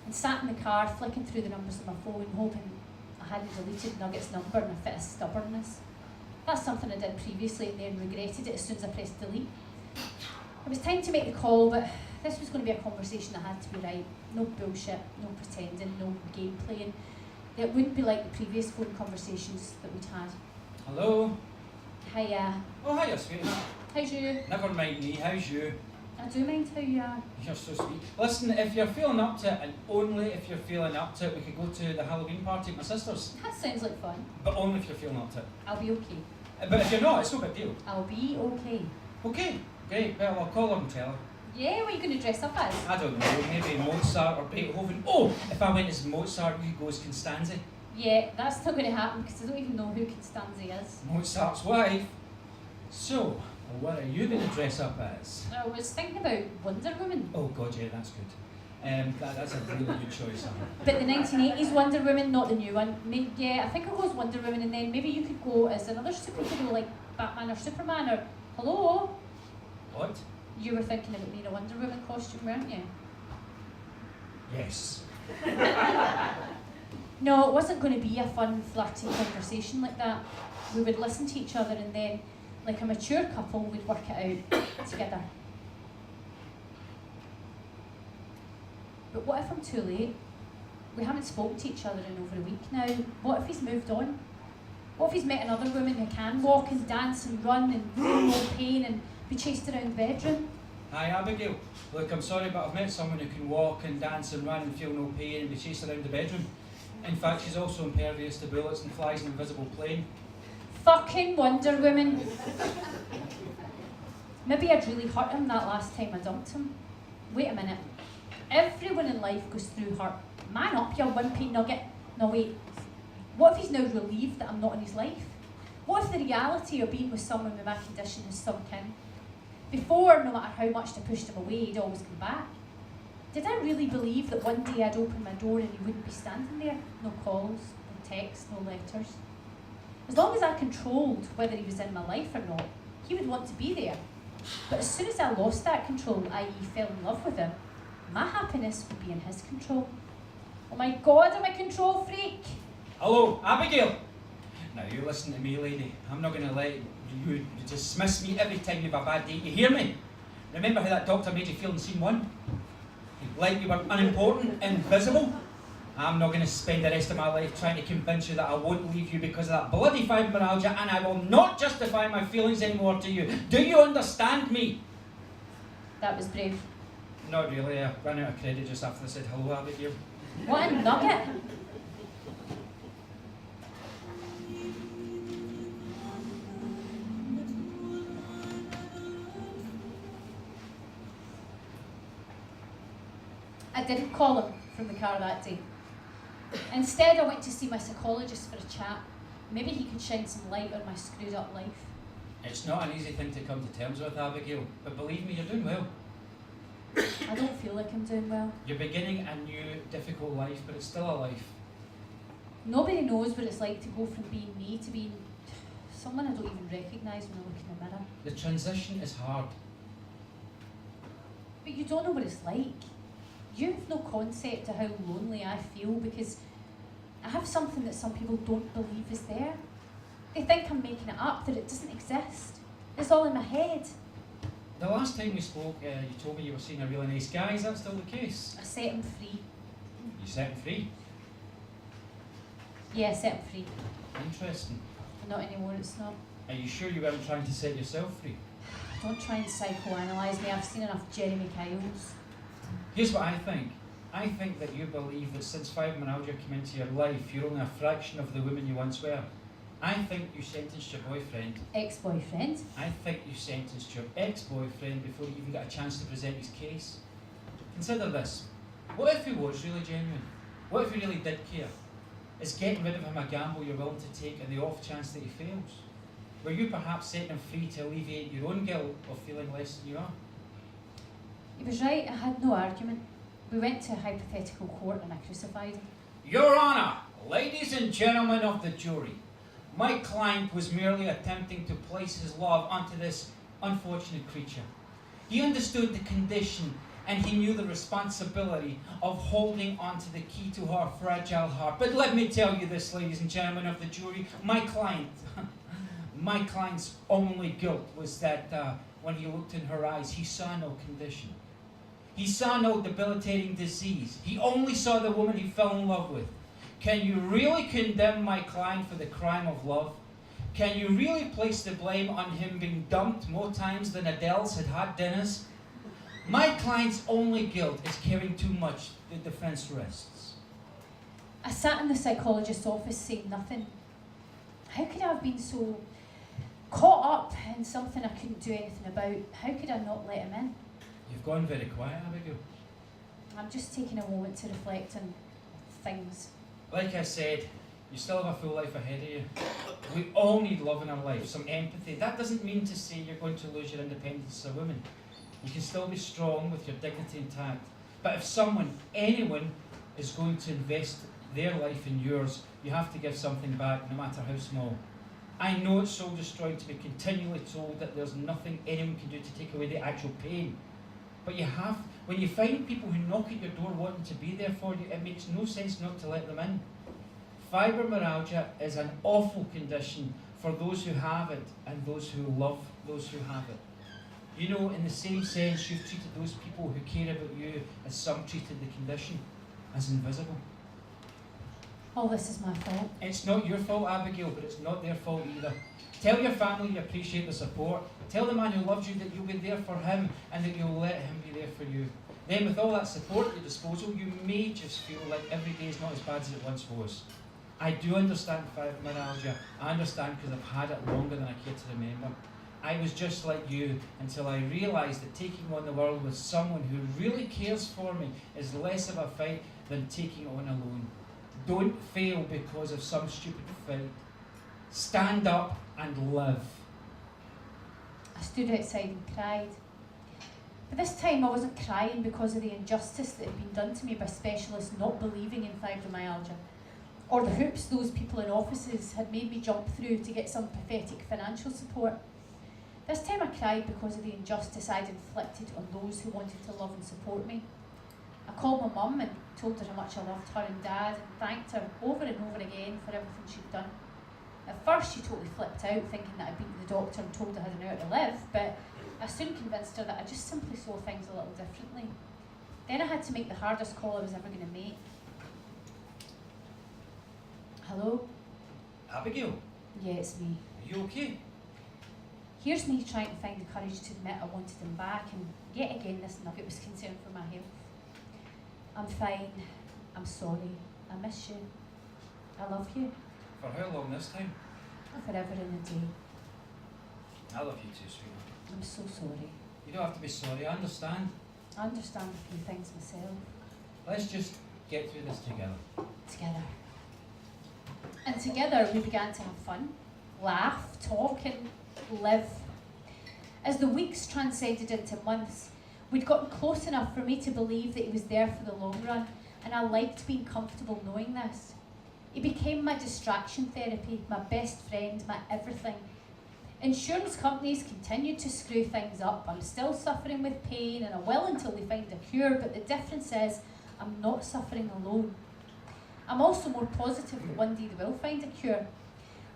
and sat in the car flicking through the numbers on my phone, hoping I hadn't deleted Nugget's number in a fit of stubbornness. That's something I did previously and then regretted it as soon as I pressed delete. It was time to make the call, but this was going to be a conversation that had to be right. No bullshit, no pretending, no game playing. It wouldn't be like the previous phone conversations that we'd had. Hello? Hiya. Oh, hiya, sweetheart. How's you? Never mind me, how's you? I do mind how you are. You're so sweet. Listen, if you're feeling up to it, and only if you're feeling up to it, we could go to the Halloween party at my sister's. That sounds like fun. But only if you're feeling up to it. I'll be okay. But if you're not, it's no big deal. I'll be okay. Okay, great. Well, I'll call her and tell her. Yeah, what are you going to dress up as? I don't know, maybe Mozart or Beethoven. Oh, if I went as Mozart, you could go as Constanze. Yeah, that's not going to happen because I don't even know who Constanze is. Mozart's wife. So, what are you going to dress up as? I was thinking about Wonder Woman. Oh God, yeah, that's good. That's a really good choice. But the 1980s Wonder Woman, not the new one. Yeah, I think I'll go as Wonder Woman, and then maybe you could go as another superhero like Batman or Superman or... Hello? What? You were thinking about me in a Wonder Woman costume, weren't you? Yes. No, it wasn't going to be a fun, flirty conversation like that. We would listen to each other and then, like a mature couple, we'd work it out together. But what if I'm too late? We haven't spoken to each other in over a week now. What if he's moved on? What if he's met another woman who can walk and dance and run and feel no pain and be chased around the bedroom? Hi Abigail. Look, I'm sorry, but I've met someone who can walk and dance and run and feel no pain and be chased around the bedroom. In fact, she's also impervious to bullets and flies an invisible plane. Fucking Wonder Woman. Maybe I'd really hurt him that last time I dumped him. Wait a minute. Everyone in life goes through hurt. Man up, you wimpy nugget. No, wait. What if he's now relieved that I'm not in his life? What if the reality of being with someone with my condition has sunk in? Before, no matter how much I pushed him away, he'd always come back. Did I really believe that one day I'd open my door and he wouldn't be standing there? No calls, no texts, no letters. As long as I controlled whether he was in my life or not, he would want to be there. But as soon as I lost that control, i.e. fell in love with him, my happiness would be in his control. Oh my God, I'm a control freak! Hello, Abigail! Now you listen to me, lady. I'm not going to let you dismiss me every time you have a bad day. You hear me? Remember how that doctor made you feel in scene 1? Like you were unimportant, invisible? I'm not going to spend the rest of my life trying to convince you that I won't leave you because of that bloody fibromyalgia, and I will not justify my feelings anymore to you. Do you understand me? That was brave. Not really. I ran out of credit just after I said hello, Abigail. What a nugget! I didn't call him from the car that day. Instead, I went to see my psychologist for a chat. Maybe he could shine some light on my screwed up life. It's not an easy thing to come to terms with, Abigail, but believe me, you're doing well. I don't feel like I'm doing well. You're beginning a new, difficult life, but it's still a life. Nobody knows what it's like to go from being me to being Someone I don't even recognise when I look in the mirror. The transition is hard. But you don't know what it's like. You have no concept of how lonely I feel because I have something that some people don't believe is there. They think I'm making it up, that it doesn't exist. It's all in my head. The last time we spoke, you told me you were seeing a really nice guy. Is that still the case? I set him free. You set him free? Yeah, I set him free. Interesting. Not anymore, it's not. Are you sure you weren't trying to set yourself free? Don't try and psychoanalyse me. I've seen enough Jeremy Kyles. Here's what I think. I think that you believe that since fibromyalgia came into your life, you're only a fraction of the woman you once were. I think you sentenced your boyfriend. Ex-boyfriend? I think you sentenced your ex-boyfriend before you even got a chance to present his case. Consider this. What if he was really genuine? What if he really did care? Is getting rid of him a gamble you're willing to take in the off chance that he fails? Were you perhaps setting him free to alleviate your own guilt of feeling less than you are? He was right, I had no argument. We went to a hypothetical court and I crucified him. Your Honour, ladies and gentlemen of the jury, my client was merely attempting to place his love onto this unfortunate creature. He understood the condition and he knew the responsibility of holding onto the key to her fragile heart. But let me tell you this, ladies and gentlemen of the jury, my client's only guilt was that when he looked in her eyes, he saw no condition. He saw no debilitating disease. He only saw the woman he fell in love with. Can you really condemn my client for the crime of love? Can you really place the blame on him being dumped more times than Adele's had had dinners? My client's only guilt is caring too much, the defence rests. I sat in the psychologist's office saying nothing. How could I have been so caught up in something I couldn't do anything about? How could I not let him in? You've gone very quiet, Abigail. I'm just taking a moment to reflect on things. Like I said, you still have a full life ahead of you. We all need love in our life, some empathy. That doesn't mean to say you're going to lose your independence as a woman. You can still be strong with your dignity intact. But if someone, anyone, is going to invest their life in yours, you have to give something back, no matter how small. I know it's soul destroying to be continually told that there's nothing anyone can do to take away the actual pain. But you have, when you find people who knock at your door wanting to be there for you, it makes no sense not to let them in. Fibromyalgia is an awful condition for those who have it and those who love those who have it. You know, in the same sense, you've treated those people who care about you as some treated the condition, as invisible. All this is my fault. It's not your fault, Abigail, but it's not their fault either. Tell your family you appreciate the support. Tell the man who loves you that you'll be there for him and that you'll let him be there for you. Then with all that support at your disposal, you may just feel like every day is not as bad as it once was. I do understand fibromyalgia. I understand because I've had it longer than I care to remember. I was just like you until I realised that taking on the world with someone who really cares for me is less of a fight than taking it on alone. Don't fail because of some stupid fight. Stand up and live. I stood outside and cried. But this time I wasn't crying because of the injustice that had been done to me by specialists not believing in fibromyalgia, or the hoops those people in offices had made me jump through to get some pathetic financial support. This time I cried because of the injustice I'd inflicted on those who wanted to love and support me. I called my mum and told her how much I loved her and Dad and thanked her over and over again for everything she'd done. At first she totally flipped out, thinking that I'd been to the doctor and told her I had an hour to live, but I soon convinced her that I just simply saw things a little differently. Then I had to make the hardest call I was ever going to make. Hello? Abigail, Yeah, it's me. are you okay? Here's me trying to find the courage to admit I wanted him back, and yet again this nugget was concerned for my health. I'm fine. I'm sorry. I miss you. I love you. For how long this time? Forever and a day. I love you too, sweetheart. I'm so sorry. You don't have to be sorry, I understand. I understand a few things myself. Let's just get through this together. Together. And together we began to have fun, laugh, talk and live. As the weeks transcended into months, we'd gotten close enough for me to believe that he was there for the long run, and I liked being comfortable knowing this. He became my distraction therapy, my best friend, my everything. Insurance companies continue to screw things up. I'm still suffering with pain and I will until they find a cure, but the difference is I'm not suffering alone. I'm also more positive that one day they will find a cure.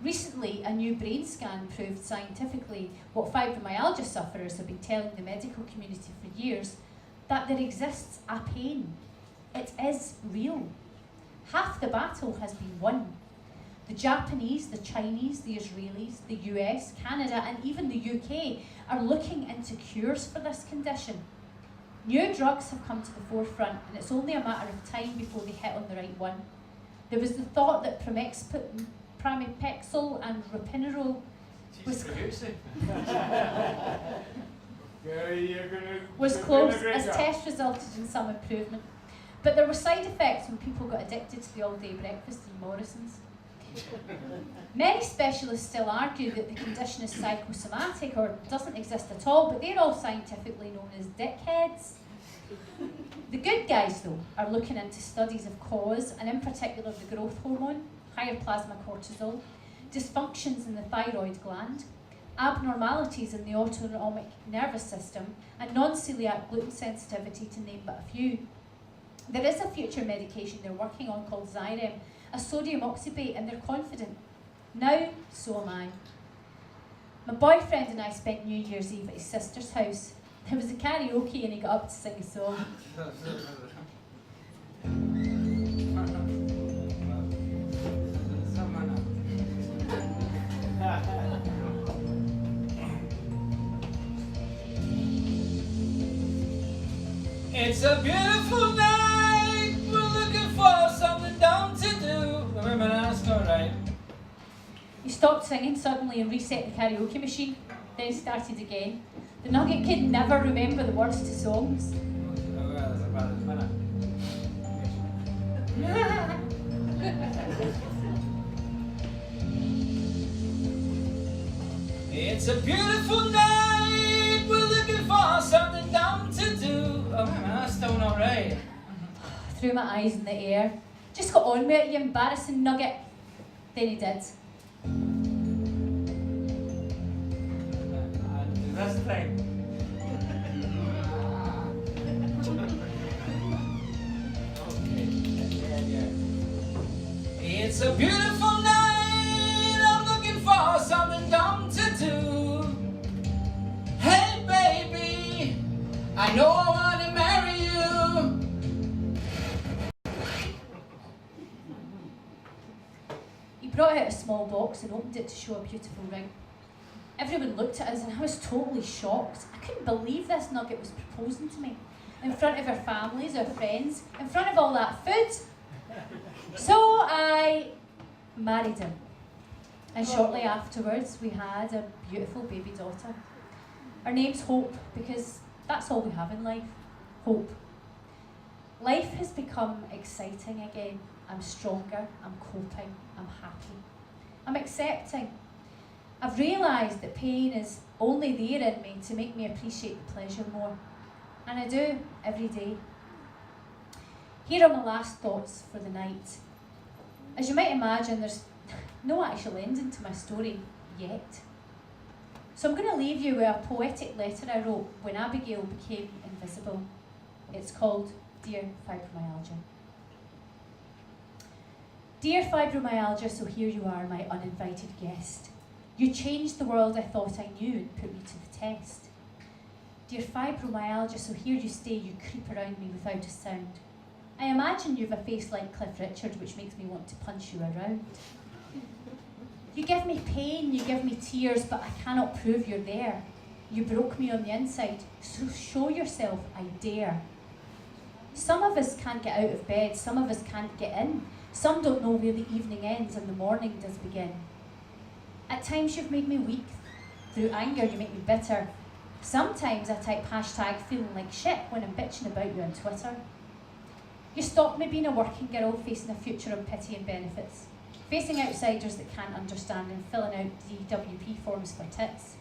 Recently, a new brain scan proved scientifically what fibromyalgia sufferers have been telling the medical community for years, that there exists a pain. It is real. Half the battle has been won. The Japanese, the Chinese, the Israelis, the US, Canada and even the UK are looking into cures for this condition. New drugs have come to the forefront and it's only a matter of time before they hit on the right one. There was the thought that pramipexole and ropinirole was close as tests resulted in some improvement. But there were side effects when people got addicted to the all-day breakfast in Morrison's. Many specialists still argue that the condition is psychosomatic or doesn't exist at all, but they're all scientifically known as dickheads. The good guys, though, are looking into studies of cause, and in particular the growth hormone, higher plasma cortisol, dysfunctions in the thyroid gland, abnormalities in the autonomic nervous system, and non-celiac gluten sensitivity, to name but a few. There is a future medication they're working on called Xyrem, a sodium oxybate, and they're confident. Now, so am I. My boyfriend and I spent New Year's Eve at his sister's house. There was a karaoke and he got up to sing a song. It's a beautiful night, we're looking for something dumb to do. Remember, that's not right. He stopped singing suddenly and reset the karaoke machine, then started again. The Nugget Kid never remember the words to songs. It's a beautiful night, we're looking for something dumb to do. Oh man, that's still not right. Threw my eyes in the air. Just got on with it, you embarrassing nugget. Then he did. This thing. It's a beautiful night, I'm looking for something dumb to do. Hey baby, I know I want to marry you. He brought out a small box and opened it to show a beautiful ring. Everyone looked at us and I was totally shocked. I couldn't believe this nugget was proposing to me. In front of our families, our friends, in front of all that food. So I married him. And shortly afterwards we had a beautiful baby daughter. Her name's Hope, because that's all we have in life. Hope. Life has become exciting again. I'm stronger, I'm coping, I'm happy. I'm accepting. I've realised that pain is only there in me to make me appreciate the pleasure more. And I do, every day. Here are my last thoughts for the night. As you might imagine, there's no actual ending to my story yet. So I'm going to leave you with a poetic letter I wrote when Abigail became invisible. It's called Dear Fibromyalgia. Dear Fibromyalgia, so here you are, my uninvited guest. You changed the world I thought I knew and put me to the test. Dear Fibromyalgia, so here you stay, you creep around me without a sound. I imagine you've a face like Cliff Richard, which makes me want to punch you around. You give me pain, you give me tears, but I cannot prove you're there. You broke me on the inside, so show yourself, I dare. Some of us can't get out of bed, some of us can't get in. Some don't know where the evening ends and the morning does begin. At times you've made me weak. Through anger you make me bitter. Sometimes I type hashtag feeling like shit when I'm bitching about you on Twitter. You stopped me being a working girl facing a future of pity and benefits. Facing outsiders that can't understand and filling out DWP forms for tits.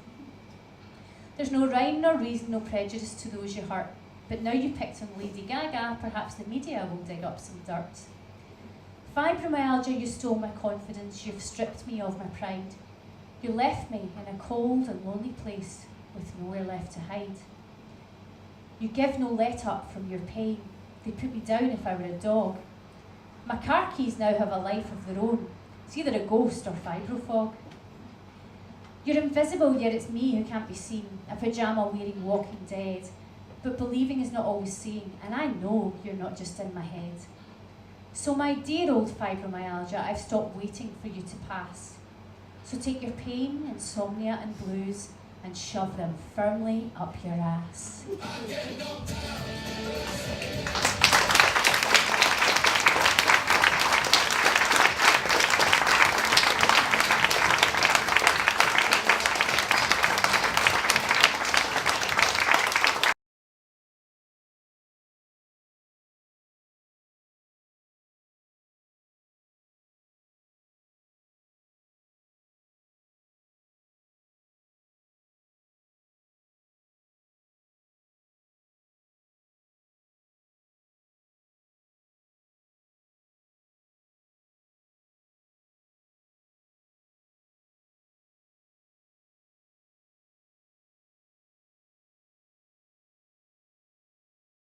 There's no rhyme nor reason, no prejudice to those you hurt. But now you picked on Lady Gaga, perhaps the media will dig up some dirt. Fibromyalgia, you stole my confidence, you've stripped me of my pride. You left me in a cold and lonely place with nowhere left to hide. You give no let up from your pain. They put me down if I were a dog. My car keys now have a life of their own. It's either a ghost or fibrofog. You're invisible, yet it's me who can't be seen, a pyjama-wearing walking dead. But believing is not always seeing, and I know you're not just in my head. So my dear old fibromyalgia, I've stopped waiting for you to pass. So take your pain, insomnia and blues and shove them firmly up your ass.